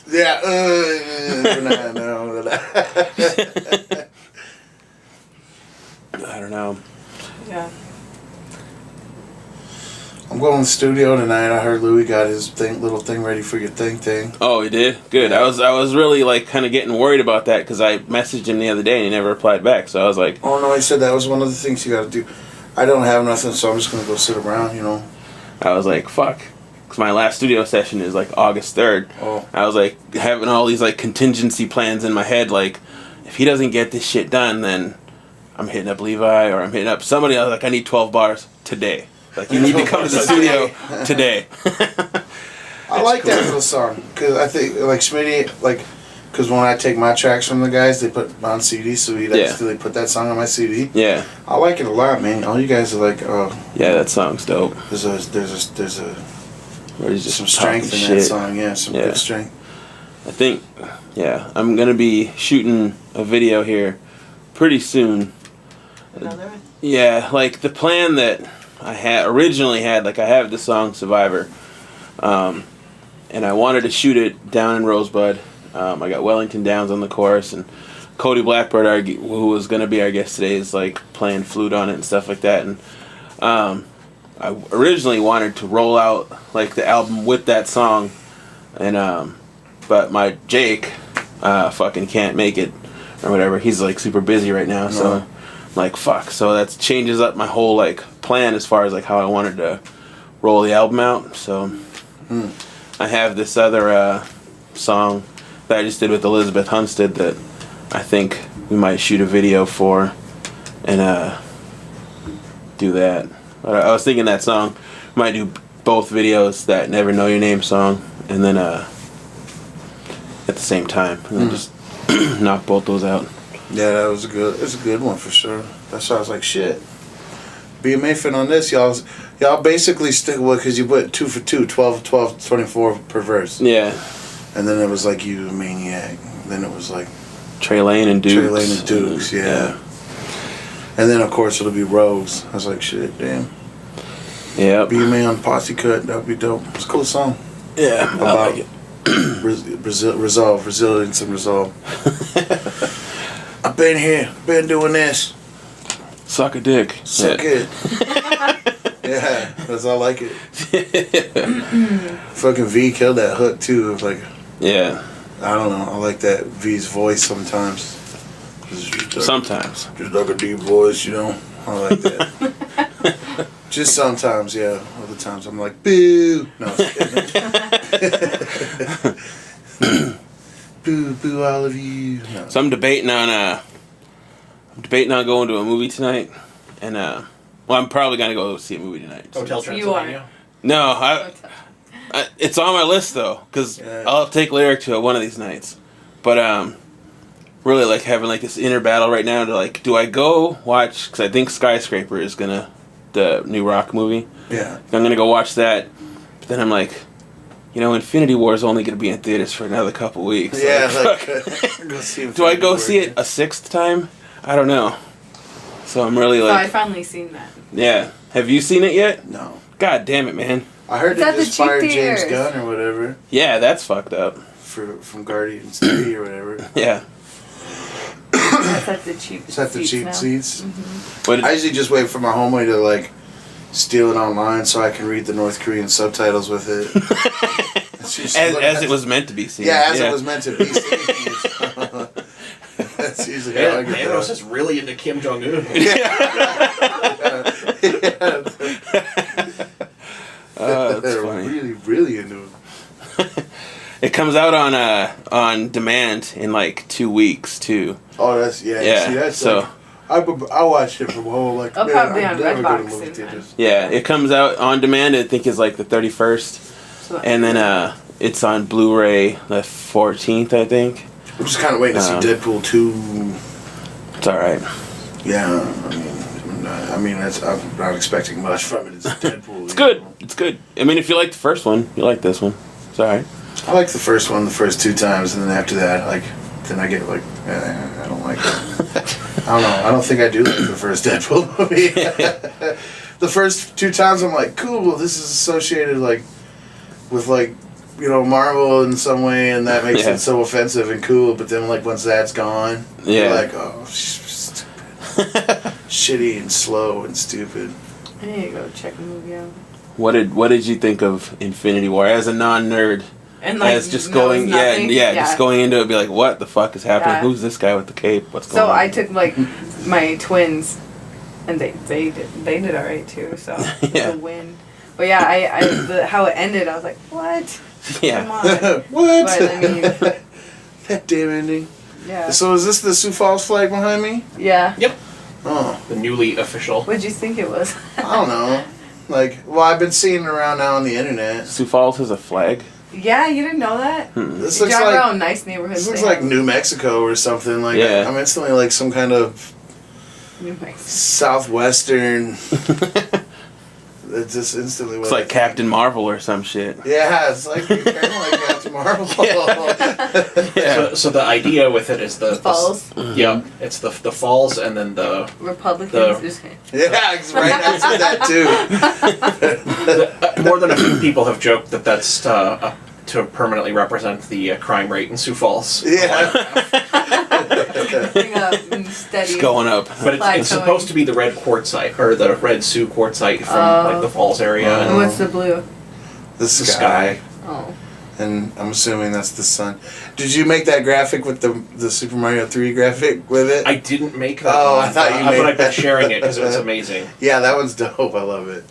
Yeah, no. I don't know. Yeah. I'm going to the studio tonight. I heard Louis got his little thing ready for your thing. Oh, he did? Good. Yeah. I was really like kind of getting worried about that because I messaged him the other day and he never replied back. So I was like, oh no, he said that was one of the things you got to do. I don't have nothing, so I'm just going to go sit around, I was like, fuck. Because my last studio session is like August 3rd. Oh. I was like having all these like contingency plans in my head. Like, if he doesn't get this shit done, then I'm hitting up Levi or I'm hitting up somebody. I was like, I need 12 bars today. Like, you need to come to the studio today. I like that little song because I think like Schmitty, like, because when I take my tracks from the guys, they put on CD, so they put that song on my CD. Yeah, I like it a lot, man. All you guys are like, oh, yeah, that song's dope. There's some strength in that song. Yeah, some good strength. I think, I'm gonna be shooting a video here pretty soon. Another one? Yeah, like the plan that I originally had, like I have the song Survivor, and I wanted to shoot it down in Rosebud. I got Wellington Downs on the chorus, and Cody Blackbird, who was going to be our guest today, is like playing flute on it and stuff like that. And I originally wanted to roll out like the album with that song, and but my Jake fucking can't make it or whatever. He's like super busy right now, so I'm like fuck. So that changes up my whole like plan as far as like how I wanted to roll the album out. So I have this other song that I just did with Elizabeth Hunstead that I think we might shoot a video for and do that. I was thinking that song we might do both videos, that Never Know Your Name song, and then at the same time, and then just knock both those out. Yeah, that was it's a good one for sure. That's why I was like, shit. BMA fit on this, y'all basically stick with, because you put 2 for 2, 12, 24 per verse. Yeah. And then it was like You Maniac. Then it was like Trey Lane and Dukes. Yeah. And then of course it'll be Rose. I was like, shit, damn. Yeah. BMA on Posse Cut, that would be dope. It's a cool song. Yeah, about I like it. Resilience and resolve. I've been here, been doing this. Suck a dick. Suck it. Yeah, that's I like it. Fucking V killed that hook too. It was like, yeah. I don't know. I like that V's voice sometimes. Sometimes. Just like a deep voice, I like that. Just sometimes, yeah. Other times I'm like, boo. No, I'm kidding. Boo, boo, all of you. No. So I'm debating on going to a movie tonight, and I'm probably gonna go see a movie tonight. Hotel Transylvania. No, it's on my list though, because I'll take Lyric to it one of these nights. But really like having like this inner battle right now to like, do I go watch? Because I think Skyscraper is the new Rock movie. Yeah. I'm gonna go watch that, but then I'm like, Infinity War is only gonna be in theaters for another couple weeks. Yeah. Do I go see it a 6th time? I don't know. So I'm really like. So I finally seen that. Yeah. Have you seen it yet? No. God damn it, man. I heard It's they at the just fired cheap James theaters. Gunn or whatever Yeah, that's fucked up. from Guardians 3 or whatever. Yeah. It's at the cheap Is that the seats cheap now. seats? But I usually just wait for my homeboy to like steal it online so I can read the North Korean subtitles with it. as it was meant to be seen. Yeah, as it was meant to be seen. That's usually how I get Thanos is really into Kim Jong Un. That's They're funny. really, really into it. It comes out on demand in like 2 weeks too. Oh, that's Yeah, See, that's so- like, I watch it from home. Like, I'll man, probably I'm on never going Redbox to movie soon, theaters. Yeah, it comes out on demand. I think is like the 31st, So and then it's on Blu-ray the 14th. I think I'm just kind of waiting to see Deadpool 2. it's all right. Yeah, I mean, I'm not expecting much from it. It's Deadpool. It's good. It's good. I mean, if you like the first one, you like this one. It's all right. I like the first one the first 2 times, and then after that, like, then I get like, I don't like it. I don't know. I don't think I do like the first Deadpool movie. The first 2 times, I'm like, cool. This is associated like with like, you know, Marvel in some way, and that makes it so offensive and cool. But then, like, once that's gone, you're like, oh, stupid, shitty and slow and stupid. I need to go check the movie out. What did you think of Infinity War as a non-nerd? And like, As just knows going, nothing? just going into it, be like, what the fuck is happening? Yeah. Who's this guy with the cape? What's going So on? I took like my twins, and they did alright too. So Yeah. the win. But yeah, how it ended, I was like, what? Come Yeah. on. What? But I mean, That damn ending. yeah, So is this the Sioux Falls flag behind me? yeah. Yep. Oh, The newly official. What'd you think it was? I don't know. Like, well, I've been seeing it around now on the internet. Sioux Falls has a flag. Yeah, you didn't know that? This You looks drive like around nice neighborhoods. this looks they like have New Mexico or something. Like, Yeah. I'm instantly like some kind of New Mexico. southwestern. It's just instantly. It's like Captain Marvel or some shit. Yeah, it's like kind of like Captain Marvel. Yeah. So the idea with it is the Falls. Yeah, it's the falls and then the Republicans. Yeah, it's right. I said that too. more than a few people have joked that that's to permanently represent the crime rate in Sioux Falls. Yeah. Bring up and steady. It's going up. But it's supposed to be the red quartzite or the red Sioux quartzite from like the falls area. And what's the blue? The sky. Oh. And I'm assuming that's the sun. Did you make that graphic with the Super Mario 3 graphic with it? I didn't make that. Oh, one, I thought you made but I've been that. sharing it because it was amazing. Yeah, that one's dope. I love it.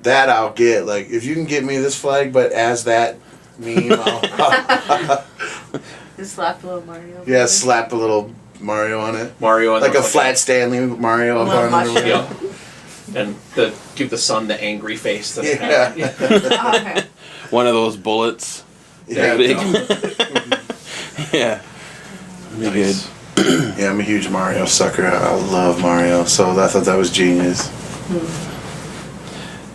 That I'll get. Like, if you can get me this flag, but as that meme, I'll Just slap a little Mario. yeah, slap a little Mario on it. Mario and Like the- a flat Stanley Mario up Little on mushroom. it. Yeah. And give the sun the angry face that it Yeah. had. Oh, okay. One of those bullets. Yeah. Big. Yeah. Be Nice. good. Yeah, I'm a huge Mario sucker. I love Mario, so I thought that was genius.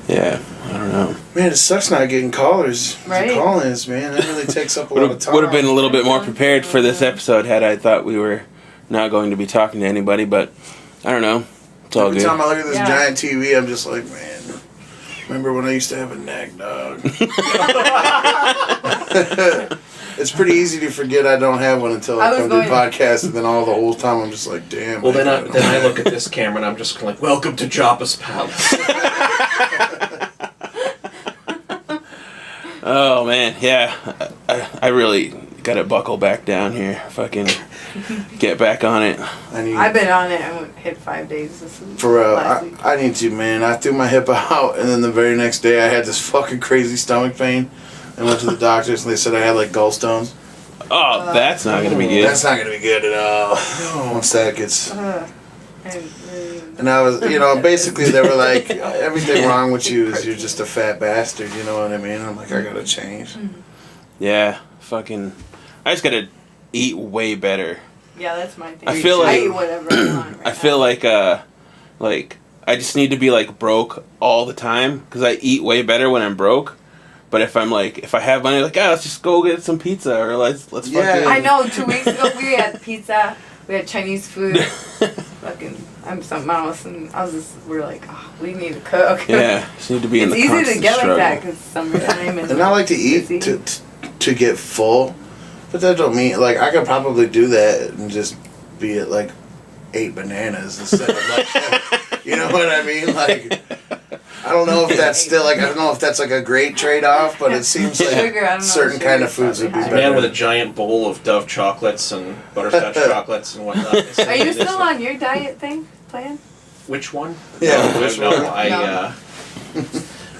Yeah. I don't know. Man, it sucks not getting callers. Right. The call-ins, man. That really takes up a lot of time. Would have been a little bit more prepared for this episode had I thought we were not going to be talking to anybody, but I don't know. It's all Every good. time I look at this Yeah. giant TV, I'm just like, man, remember when I used to have a nag dog? It's pretty easy to forget I don't have one until I I was come to the going- podcast, and then the whole time I'm just like, damn. Well, then I I look at this camera and I'm just kind of like, welcome to Jabba's Palace. Oh man, yeah. I really gotta buckle back down here. Fucking get back on it. I need, I've been on it. I hit 5 days this week. for real, last week. I need to, man. I threw my hip out, and then the very next day I had this fucking crazy stomach pain. I went to the doctors, and they said I had like gallstones. Oh, that's not gonna be good. That's not gonna be good at all. Once that gets. And And I was, you know, basically they were like, everything wrong with you is you're just a fat bastard, you know what I mean? I'm like, I gotta change. Yeah, fucking. I just gotta eat way better. yeah, that's my thing. I feel like- I eat whatever I want. Right I feel now. like I just need to be like broke all the time because I eat way better when I'm broke. But if I'm like, if I have money, like, let's just go get some pizza or let's Yeah. fucking. I know. 2 weeks ago we had pizza. We had Chinese food. Fucking, I'm something else, and we're like, oh, we need to cook. Yeah, just need to be in it's the easy constant to get struggle. like that because summertime And I like to eat to get full, but that don't mean like I could probably do that and just be at like 8 bananas instead of like, you know what I mean? Like, I don't know if that's still like I don't know if that's like a great trade-off, but it seems like Sugar, certain kind of foods would be A better. man with a giant bowl of Dove chocolates and butterscotch chocolates and whatnot. Are you still on your diet thing plan? Which one? Yeah, No, which no, one? I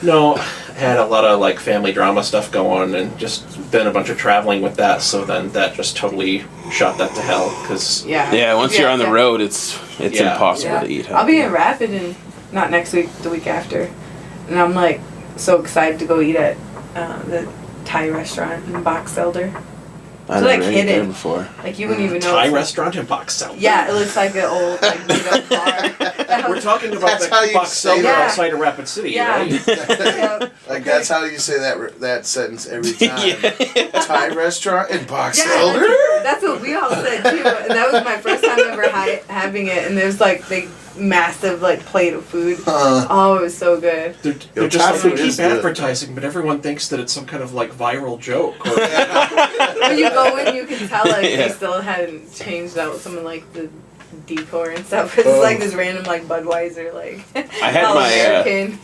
no, had a lot of like family drama stuff go on and just been a bunch of traveling with that. So then that just totally shot that to hell because Yeah, once you're on the road, it's Yeah. impossible to eat healthy. I'll be in Rapid in not next week, the week after, and I'm like so excited to go eat at the Thai restaurant in Box Elder. I've like never ate there hidden. before. Like you wouldn't even know. Thai it's- restaurant in Box Elder. Yeah, it looks like an old like beat up bar. We're talking about That's how the you Box say Elder that. outside of Rapid City, Yeah. right? Yep. Like that's how you say that sentence every time. Yeah. Thai restaurant in Box Yeah, Elder. that's what we all said too, and that was my first time ever having it. And there's like big, massive like plate of food. Oh, it was so good. They're just Thai like, food they is keep good. advertising, but everyone thinks that it's some kind of like viral joke. Or, When you go in, you can tell like Yeah. they still hadn't changed out some of like the decor and stuff. It's like this random like Budweiser like. I had all my American.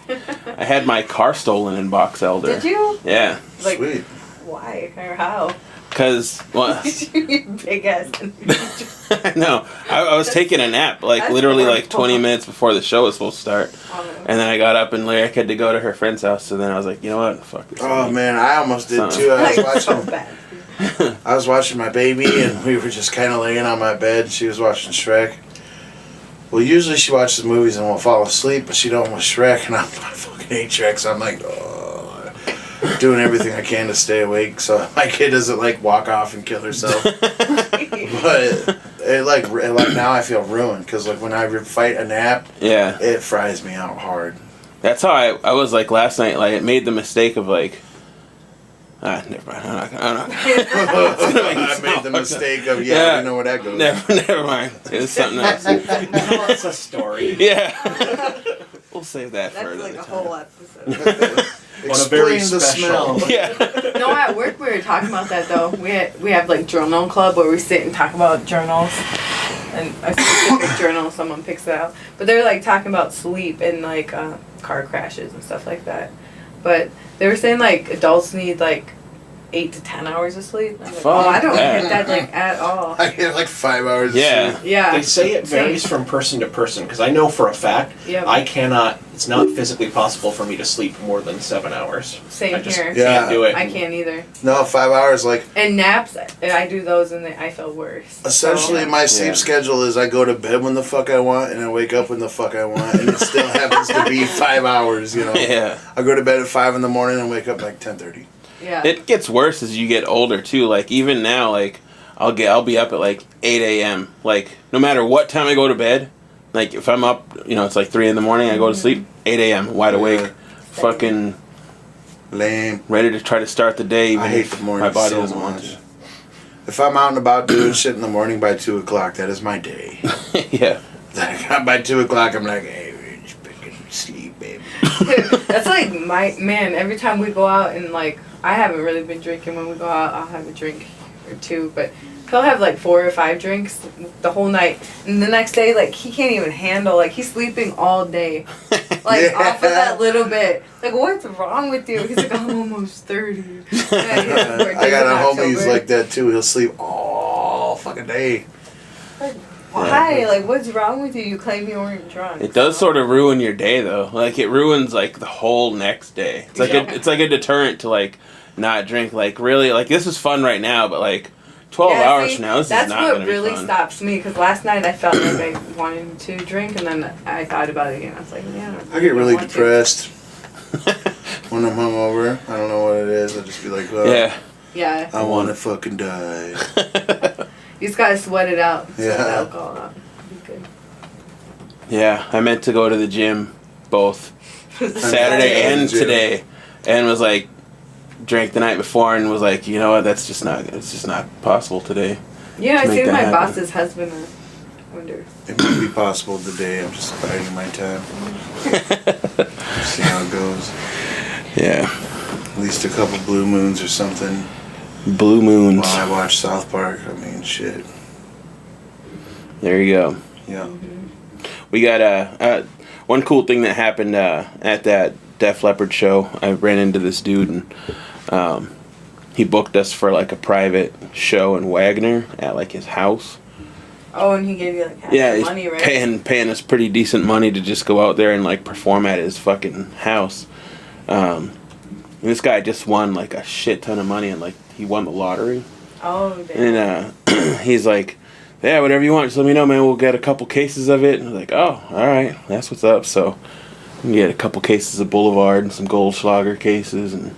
I had my car stolen in Box Elder. Did you? Yeah, Like Sweet. why or how? because well, You big ass. no, I was taking a nap like That's literally like horrible. 20 minutes before the show was supposed to start, Oh. and then I got up and Lyric had to go to her friend's house. So then I was like, you know what, fuck this. Oh man, I almost did too. Like, I was so watching. bad. I was watching my baby, and we were just kind of laying on my bed. She was watching Shrek. Well, usually she watches movies and won't fall asleep, but she don't with Shrek, and I fucking hate Shrek. So I'm like, doing everything I can to stay awake, so my kid doesn't like walk off and kill herself. But it like now I feel ruined because like when I fight a nap, Yeah, it fries me out hard. that's how I was like last night. Like, I made the mistake of like. Never mind. I'm not gonna I made the mistake of Yeah. we know where that goes. never mind. It's something else. That's a story. Yeah. We'll save that for That's another like a time. whole episode. On a very Explain the special. smell. Yeah. No, at work we were talking about that though. We have like journal club where we sit and talk about journals, and a specific journal someone picks it out. But they're like talking about sleep and like car crashes and stuff like that. But they were saying like adults need like 8 to 10 hours of sleep. I'm like, Fuck I don't that. get that like at all. I get like 5 hours of Yeah. sleep. Yeah. They say it varies Same. from person to person because I know for a fact Yeah. I cannot. It's not physically possible for me to sleep more than 7 hours. Same I just here. Yeah. can't do it. I can't either. No, 5 hours. Like And naps, I do those and I feel worse. essentially, So- my sleep Yeah. schedule is I go to bed when the fuck I want and I wake up when the fuck I want, and it still happens to be 5 hours. You know. Yeah. I go to bed at 5 in the morning and wake up like 10:30. Yeah. It gets worse as you get older too. Like even now, like I'll be up at like 8 a.m. Like no matter what time I go to bed, like if I'm up, it's like 3 in the morning. I go to sleep 8 a.m. wide awake, fucking Lame. ready to try to start the day. Even I hate if the morning my body so doesn't want much. If I'm out and about doing shit in the morning by 2 o'clock, that is my day. to. Yeah. Like, by 2 o'clock, I'm like, hey, we're just fucking sleep, baby. That's like every time we go out and like I haven't really been drinking. When we go out, I'll have a drink or two, but he'll have like 4 or 5 drinks the whole night, and the next day like he can't even handle, like he's sleeping all day, like Yeah. off of that little bit. Like, what's wrong with you? He's like, I'm almost 30. Yeah, I got a homie who's like that too. He'll sleep all fucking day. Why? Like, what's wrong with you? You claim you weren't drunk. It does sort of ruin your day though. Like it ruins like the whole next day. It's like it's like a deterrent to like not drink. Like really, like this is fun right now, but like 12 hours see, from now, this that's is not what going to be really fun. stops me, because last night I felt like I wanted to drink, and then I thought about it again. I was like, yeah. I get really want to. depressed when I'm hungover. I don't know what it is. I'll just be like, well, Yeah. Yeah. I want to fucking die. You just gotta sweat it out. Sweat Yeah. the alcohol out. Be good. Yeah, I meant to go to the gym both Saturday and Gym. today, and was like, drank the night before and was like, you know what, it's just not possible today. Yeah, I To make seen that my happen. boss's husband wonder. It might be possible today. I'm just biding my time. See how it goes. Yeah. At least a couple blue moons or something. Blue moons. While I watch South Park, I mean, shit. There you go. Yeah. We got one cool thing that happened at that Def Leppard show. I ran into this dude and he booked us for like a private show in Wagner at like his house. Oh, and he gave you like half Yeah, the money, right? paying us pretty decent money to just go out there and like perform at his fucking house. And this guy just won like a shit ton of money and like he won the lottery. Oh, damn. And he's like, yeah, whatever you want, just let me know, man. We'll get a couple cases of it. And I was like, oh, all right, that's what's up. So we get a couple cases of Boulevard and some Goldschlager cases, and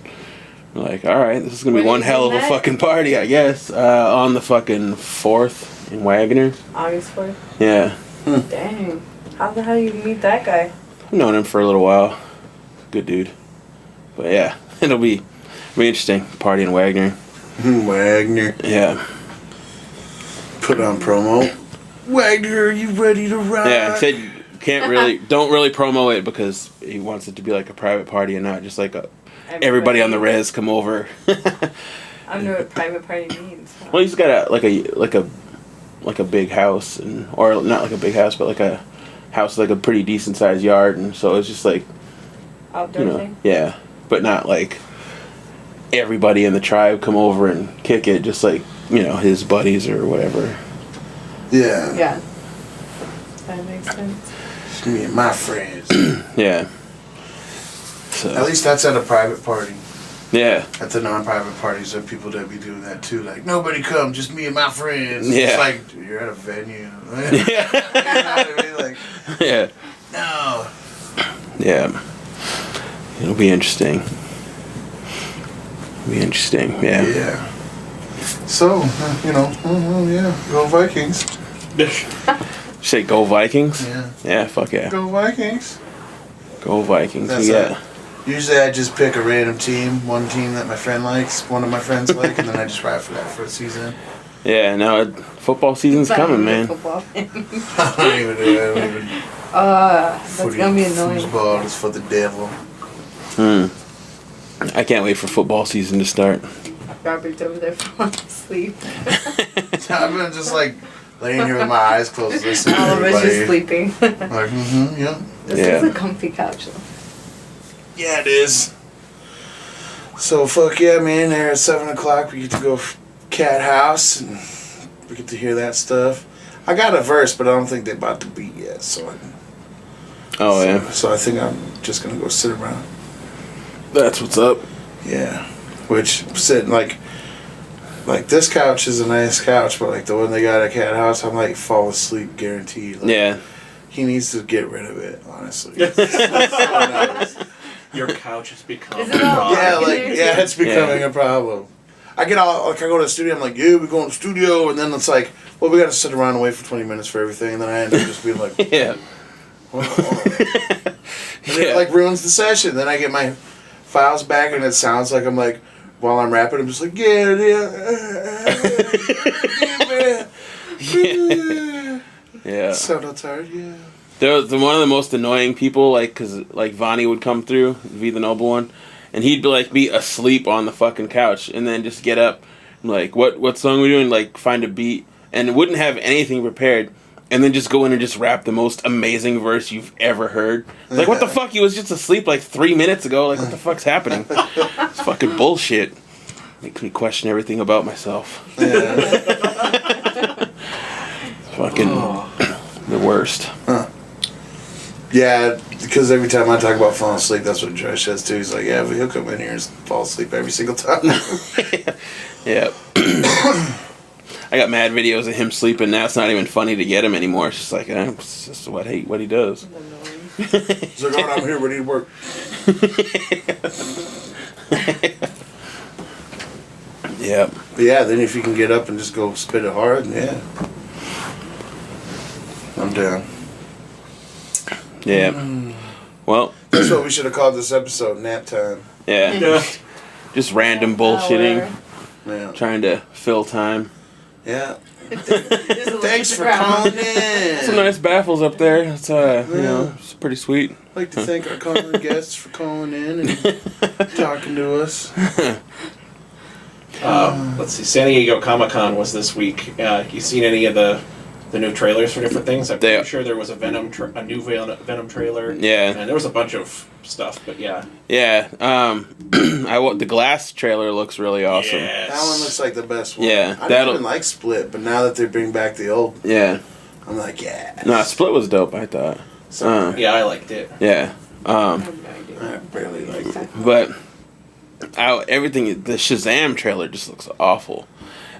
we're like, all right, this is gonna be one hell of a fucking party, I guess. On the fucking 4th in Wagner. August 4th? Yeah. Dang. How the hell you meet that guy? I've known him for a little while. Good dude. But yeah, it'll be interesting. Party in Wagner. Wagner. Yeah. Put on promo. Wagner, are you ready to ride? Yeah, he said don't really promo it because he wants it to be like a private party and not just like everybody on the res come over. I don't know what private party means. So. Well, he's got a big house or not like a big house, but like a house like a pretty decent sized yard, and so it's just like Outdoor thing? Yeah, but not like everybody in the tribe come over and kick it, just like his buddies or whatever. Yeah. Yeah. That makes sense. It's me and my friends. Yeah. So. At least that's at a private party. Yeah. At the non-private parties, there are people that be doing that too. Like, nobody come, just me and my friends. Yeah. It's like, dude, you're at a venue. Yeah. You know what I mean? Like, yeah. no. Yeah. It'll be interesting. Yeah. Yeah. So, yeah, go Vikings. Say go Vikings? Yeah. Yeah, fuck yeah. Go Vikings. Go Vikings. That's Yeah. Usually I just pick a random team, one team that my friend likes, one of my friends like, and then I just ride for that for a season. Yeah, no, football season's coming, man. Football. I don't even. That's gonna be annoying. Football is for the devil. I can't wait for football season to start. Robert's over there falling asleep. I've been just like laying here with my eyes closed listening to All of us everybody. just sleeping. Like, yeah. This is a comfy couch though. Yeah, it is. So, fuck yeah, man. There at 7 o'clock, we get to go cat house, and we get to hear that stuff. I got a verse, but I don't think they bought the beat yet, so I think I'm just gonna go sit around. That's what's up. Yeah. Which, sitting, like this couch is a nice couch, but, like, the one they got at cat house, I'm, like, fall asleep guaranteed. Like, Yeah. He needs to get rid of it, honestly. It's so nice. Your couch has become Is it all Yeah, it's becoming a problem. I get all, like, I go to the studio, I'm like, yeah, we're going to the studio, and then it's like, well, we got to sit around and wait for 20 minutes for everything, and then I end up just being like, Yeah. and it, like, ruins the session. Then I get my files back, and it sounds like I'm, like, while I'm rapping, I'm just like, Yeah. So tired, yeah. There was one of the most annoying people, like, cause like Vonnie would come through, V the Noble one, and he'd be asleep on the fucking couch, and then just get up, and like, what song are we doing? Like, find a beat, and wouldn't have anything prepared, and then just go in and just rap the most amazing verse you've ever heard. Like, what the fuck? He was just asleep like 3 minutes ago. Like, what the fuck's happening? It's fucking bullshit. Makes me question everything about myself. Yeah. Fucking the worst. Huh. Yeah, because every time I talk about falling asleep, that's what Josh says too. He's like, yeah, but he'll come in here and fall asleep every single time. Yeah. I got mad videos of him sleeping. Now it's not even funny to get him anymore. It's just like, it's just what he does. He's like, oh, I'm here ready to work. Yeah. But yeah, then if you can get up and just go spit it hard, yeah. I'm down. Yeah. Well, that's what we should have called this episode, Nap Time. Yeah. Just random bullshitting. Yeah. Trying to fill time. Yeah. Just Thanks for around. calling in. Some nice baffles up there. It's it's pretty sweet. I'd like to thank our calling guests for calling in and talking to us. Let's see. San Diego Comic-Con was this week. You seen any of the new trailers for different things? I'm pretty sure there was a new Venom trailer. Yeah. And there was a bunch of stuff, but yeah. Yeah. The Glass trailer looks really awesome. Yes. That one looks like the best one. Yeah, I didn't even like Split, but now that they bring back the old, Yeah. I'm like, yeah. No, Split was dope, I thought. Yeah, I liked it. Yeah. I barely liked it. But everything, the Shazam trailer just looks awful.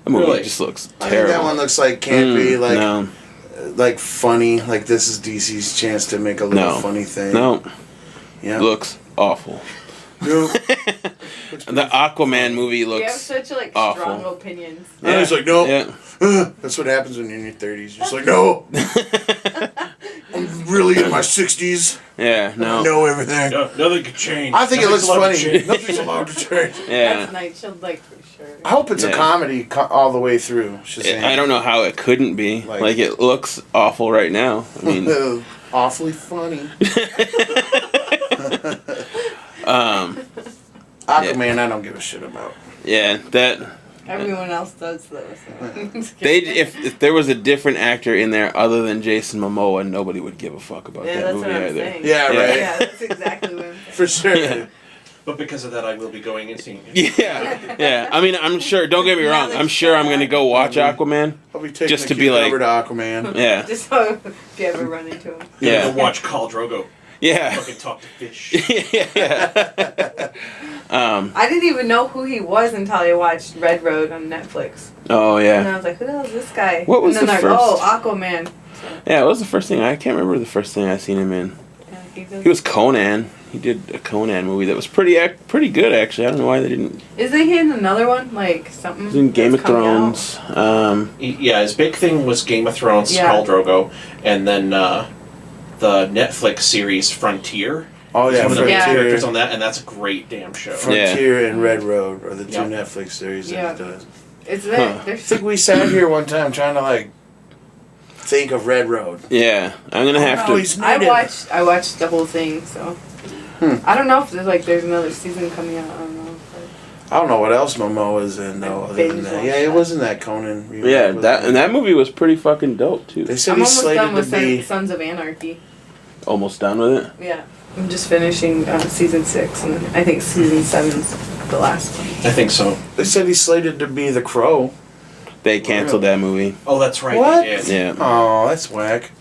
The movie Really? just looks I terrible. think that one looks like campy, No. like funny. Like this is DC's chance to make a little No. funny thing. No. Yeah. Looks awful. Nope. The Aquaman movie You have looks such awful. strong opinions. I was like, no. Yeah. That's what happens when you're in your 30s. You're just like, no. I'm really in my 60s. Yeah, I no. know everything. No, nothing could change. I think it looks Nothing's allowed to funny. change. Nothing's allowed to change. Yeah. That's Nightshield, like, for sure. I hope it's a Yeah. comedy all the way through. Shazam. I don't know how it couldn't be. Like- Like it looks awful right now. I mean, Awfully funny. yeah. Aquaman, I don't give a shit about. Yeah, that Everyone else does, though. So. if there was a different actor in there other than Jason Momoa, nobody would give a fuck about Yeah, that that's movie what I'm either. saying. Yeah, right. Yeah, that's exactly what I'm saying. For sure. Yeah. But because of that, I will be going and seeing it. Yeah, yeah. I mean, I'm sure. Don't get me wrong. I'm sure I'm gonna go watch Aquaman. I'll be taking Just the to be like- over to Aquaman. Yeah, Just so if you ever run into him. yeah, Go watch Khal Drogo yeah, fucking talk to fish. yeah. I didn't even know who he was until I watched Red Road on Netflix. Oh And yeah, I was like, who the hell is this guy? What was and then the they're like, first- oh, Aquaman. yeah. It was the first thing. I can't remember the first thing I seen him in. Yeah, He was Conan. He did a Conan movie that was pretty good actually. I don't know why they didn't. Isn't he in another one? Like something? He was in Game of that's coming Thrones. Yeah, his big thing was Game of Thrones, Yeah. Khal Drogo, and then the Netflix series Frontier. Oh yeah, Some of the main Yeah. characters on that, and that's a great damn show. Frontier and Red Road are the two Yeah. Netflix series Yeah. that he does. Is Huh. that? I There's think we sat here one time trying to like think of Red Road. Yeah, I'm gonna have Oh, to. he's I native. watched the whole thing, so I don't know if there's another season coming out. I don't know. I don't know what else Momoa is in though. Other than that. Yeah, it wasn't that Conan. remake, Yeah, was that it? and that movie was pretty fucking dope too. They said I'm he's almost slated done to with be. Sons of Anarchy. Almost done with it. Yeah, I'm just finishing season 6, and then I think season 7's the last one. I think so. They said he's slated to be the Crow. They canceled that movie. Oh, that's right. What? They did. Yeah. Oh, that's whack.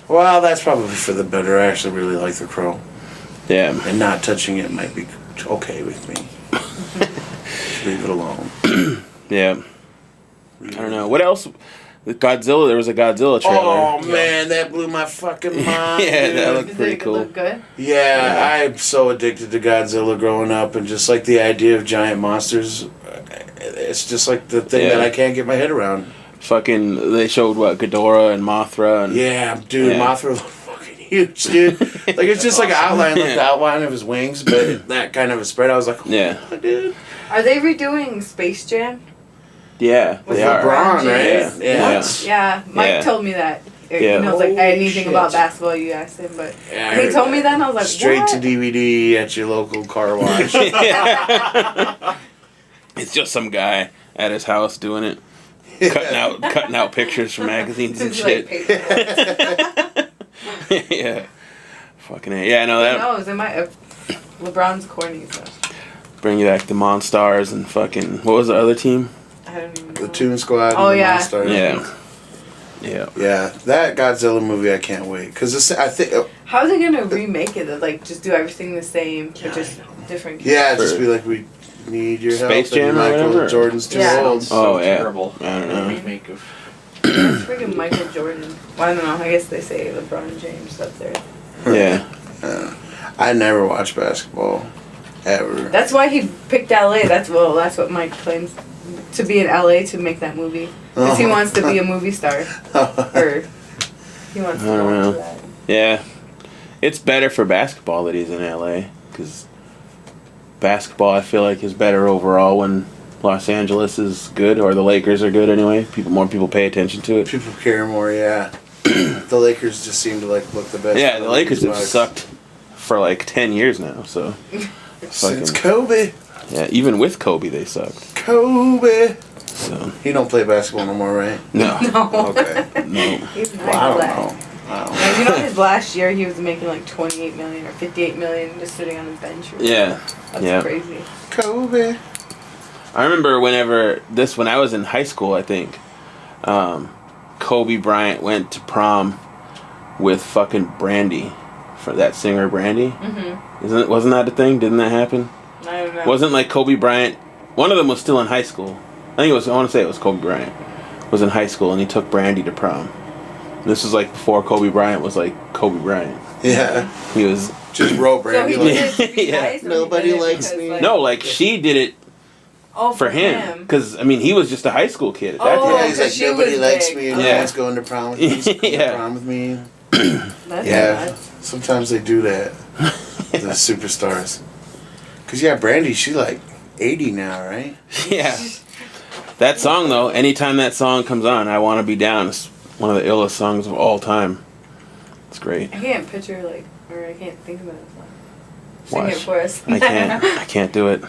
Well, that's probably for the better. I actually really like the Crow, Yeah. and not touching it might be okay with me. Just leave it alone. Yeah. I don't know. What else? The Godzilla. There was a Godzilla trailer. Oh man, that blew my fucking mind. Yeah, dude. that looked Does pretty it cool. look good? Yeah, I'm so addicted to Godzilla growing up, and just like the idea of giant monsters, it's just like the thing Yeah. that I can't get my head around. Fucking. They showed what Ghidorah and Mothra and. Yeah, dude, Yeah. Mothra looked fucking huge, dude. Like it's just like an outline, like the outline of his wings, but that kind of a spread. I was like, Yeah. oh, dude. Are they redoing Space Jam? Yeah. With They are. LeBron, right? James. Yeah. What? Yeah, Mike Yeah. told me that. Yeah. He knows like Holy anything shit. about basketball. You asked him, but Yeah, I he heard told me that. that, and I was like, Straight what? to DVD at your local car wash. It's just some guy at his house doing it, cutting out pictures from magazines and It's like shit. paper. Yeah. Fucking A. Yeah. No, Who that knows? It might. LeBron's corny, so bring you back the Monstars and fucking. What was the other team? I don't even know. The Toon Squad. Oh, and the yeah. Monstars. Yeah. Yeah. Yeah, that Godzilla movie I can't wait because I think How's it gonna remake it? Like, just do everything the same, or just different? yeah, just be like we need your Space help. Jam and or Michael whatever? Jordan's too Yeah. old. So Oh, yeah. terrible. I don't know. Remake of. It's freaking Michael Jordan. Well, I don't know. I guess they say LeBron James up there. Yeah. I never watched basketball ever. That's why he picked LA. That's what Mike claims to be in LA to make that movie because he wants to be a movie star, or he wants to I don't go know. into that. Yeah. It's better for basketball that he's in LA because basketball I feel like is better overall when Los Angeles is good, or the Lakers are good anyway. More people pay attention to it. People care more, yeah. The Lakers just seem to like look the best. Yeah, the Lakers have sucked for like 10 years now. So since Kobe. Yeah, even with Kobe, they sucked. Kobe. So he don't play basketball no more, right? No. Okay. No. He's not Well, I don't black. know. And you know, his last year he was making like 28 million or 58 million just sitting on the bench. Yeah. That's crazy. Kobe. I remember when I was in high school, I think, Kobe Bryant went to prom with fucking Brandy, for that singer Brandy. Mm-hmm. Wasn't that a thing? Didn't that happen? I don't know. Wasn't like Kobe Bryant? One of them was still in high school. I want to say it was Kobe Bryant. Was in high school and he took Brandy to prom. This was like before Kobe Bryant was like Kobe Bryant. Yeah. He was just roll Brandy. So he did it to be Yeah. nice, or Nobody he did it likes because, me. like, no, like she did it for him because I mean he was just a high school kid at that Oh, time. Yeah, he's like, she nobody was likes big. me and no Yeah. one's going to prom with me. He's going Yeah. to prom with me. That's Yeah. nuts. Sometimes they do that. The superstars. Because, yeah, Brandy, she like 80 now, right? Yeah. That song though, anytime that song comes on, I Want to Be Down. It's one of the illest songs of all time. It's great. I can't picture or I can't think of it. Sing Watch. it for us. I can't do it.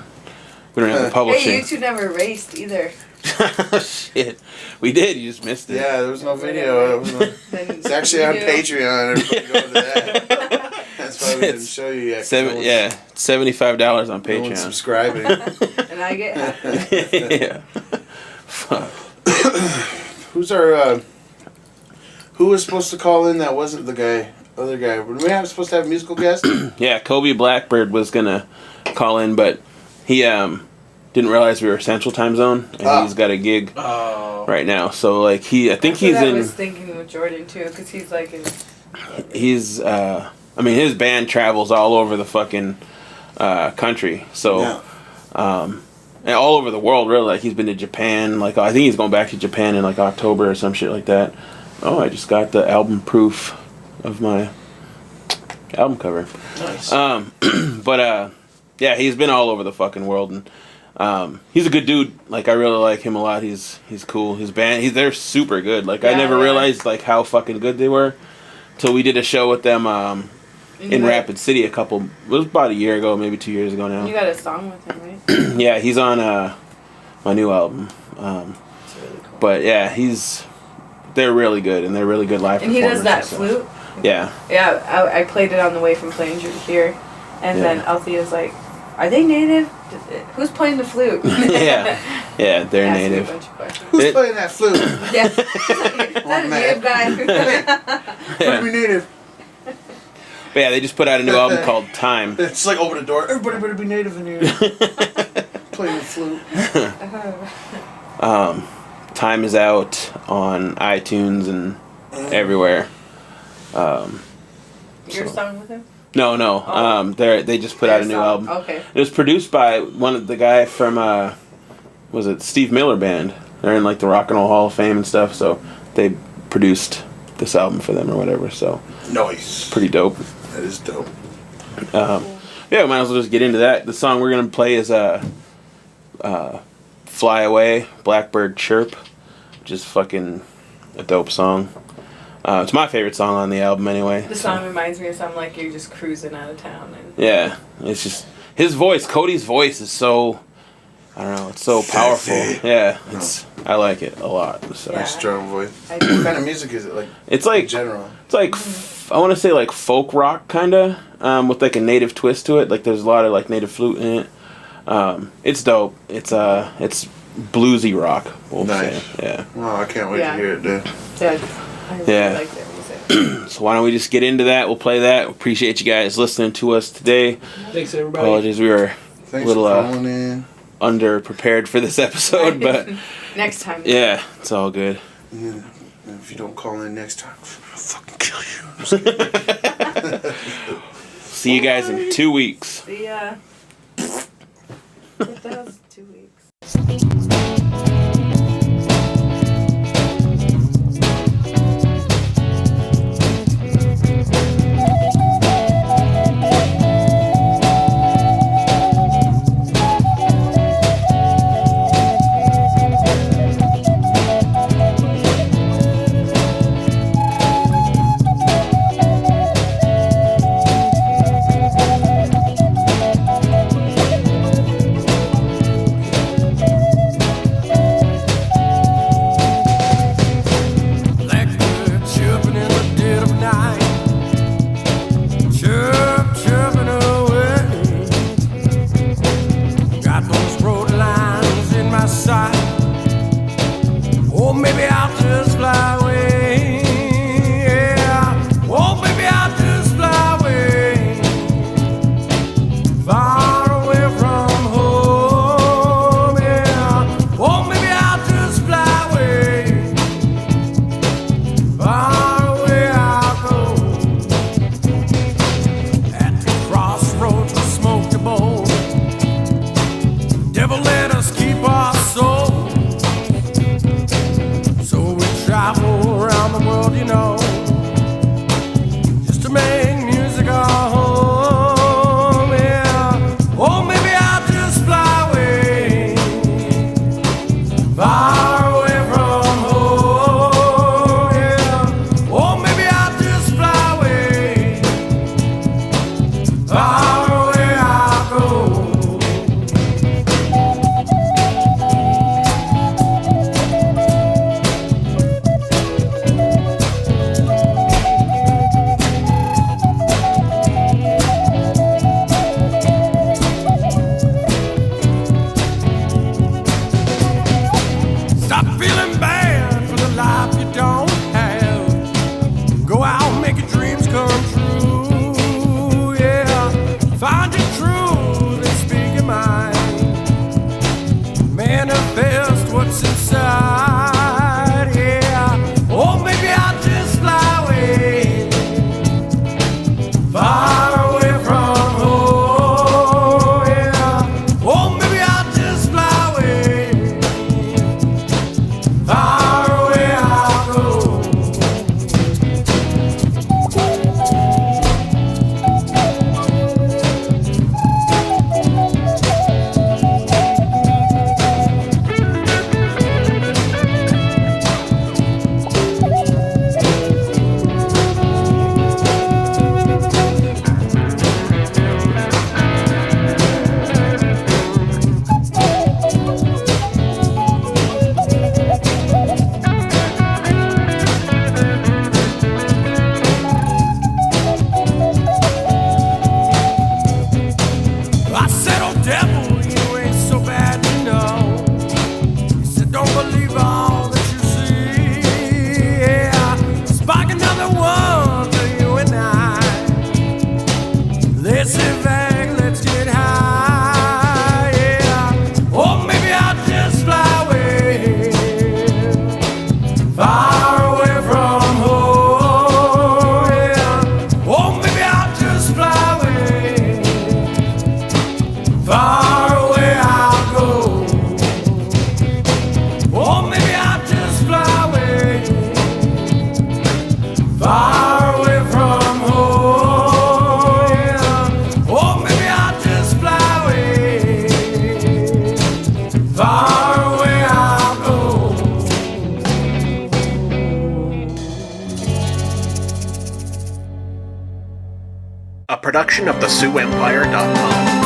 We don't have the Hey, publishing. you two never raced either. Shit. We did, you just missed it. Yeah, there was no video. It's actually on Patreon. Everybody go to that. That's why we didn't show you yet. $75 on No one's Patreon. subscribing. And I get half. Yeah. Fuck. Who's our, who was supposed to call in that wasn't the other guy? Were we supposed to have a musical guest? Yeah, Kobe Blackbird was gonna call in, but he didn't realize we were Central Time Zone, and he's got a gig right now. So like I think he's I in. was thinking with Jordan too, because he's like in. He's I mean his band travels all over the fucking country. So Yeah. and all over the world really. Like he's been to Japan. Like I think he's going back to Japan in like October or some shit like that. Oh, I just got the album proof of my album cover. Nice. But yeah, he's been all over the fucking world, and he's a good dude. Like I really like him a lot. He's cool. His band, they're super good. Like I Yeah, never yeah. realized like how fucking good they were till we did a show with them in Rapid City it was about a year ago, maybe 2 years ago now. You got a song with him, right? Yeah, he's on my new album. It's really cool. But yeah, they're really good, and they're really good live And he does that performers and flute. Yeah. Yeah, I played it on the way from playing here, and Yeah. then Althea's like, "Are they native? Who's playing the flute?" Yeah, they're Asked me a native. bunch of questions. Who's It- playing that flute? Yeah, is that a native guy? Better be native. But yeah, they just put out a new album called Time. It's like open the door. Everybody better be native in here. Playing the flute. Time is out on iTunes and everywhere. Your song with him? No. Oh. They just put out a new Their song. album. Okay. It was produced by one of the guy from was it Steve Miller Band? They're in like the Rock and Roll Hall of Fame and stuff. So they produced this album for them or whatever. So Nice. pretty dope. That is dope. Yeah, we might as well just get into that. The song we're gonna play is "Fly Away," Blackbird Chirp, which is fucking a dope song. It's my favorite song on the album anyway. The song reminds me of something like you're just cruising out of town. And Yeah, it's just his voice. Cody's voice is so, I don't know, it's so powerful. Sexy. Yeah, I like it a lot. So Yeah. Nice strong voice. I What do. kind of music is it? Like it's in like general. it's like I want to say like folk rock kind of with like a native twist to it. Like there's a lot of like native flute in it. It's dope. It's bluesy rock. We'll Nice. say. Yeah. Oh, I can't wait Yeah. to hear it, dude. Yeah, I really Yeah. like their music. So why don't we just get into that? We'll play that. Appreciate you guys listening to us today. Thanks, everybody. Apologies, we were Thanks Little, for calling in. under prepared for this episode, but Next time. yeah, it's all good. Yeah. And if you don't call in next time, I'll fucking kill you. See you guys in 2 weeks. See ya. What the hell's 2 weeks? Devil let us keep our soul. So we travel around the world, you know, just to make music our home, yeah. Or maybe I'll just fly away, far away from home, yeah. Or maybe I'll just fly away, far away I'll go. Stop feeling bad for the life you don't have. Go out, make your dreams come true, yeah. Find your truth and speak your mind. Manifest what's inside, yeah. Or maybe I'll just fly away, far away from home, yeah. Or maybe I'll just fly away, far away I'll go. I said, oh devil, you ain't so bad, you know. He said, don't believe all that you see, yeah. Spark another one for you and I. Let's sit back, let's get high, yeah. Or maybe I'll just fly away, far away from home, yeah. Or maybe I'll just fly away, far away I'll go. Or maybe I'll just fly away, far away from home, yeah. Or maybe I'll just fly away, far away I'll go. A production of the SiouxEmpire.com.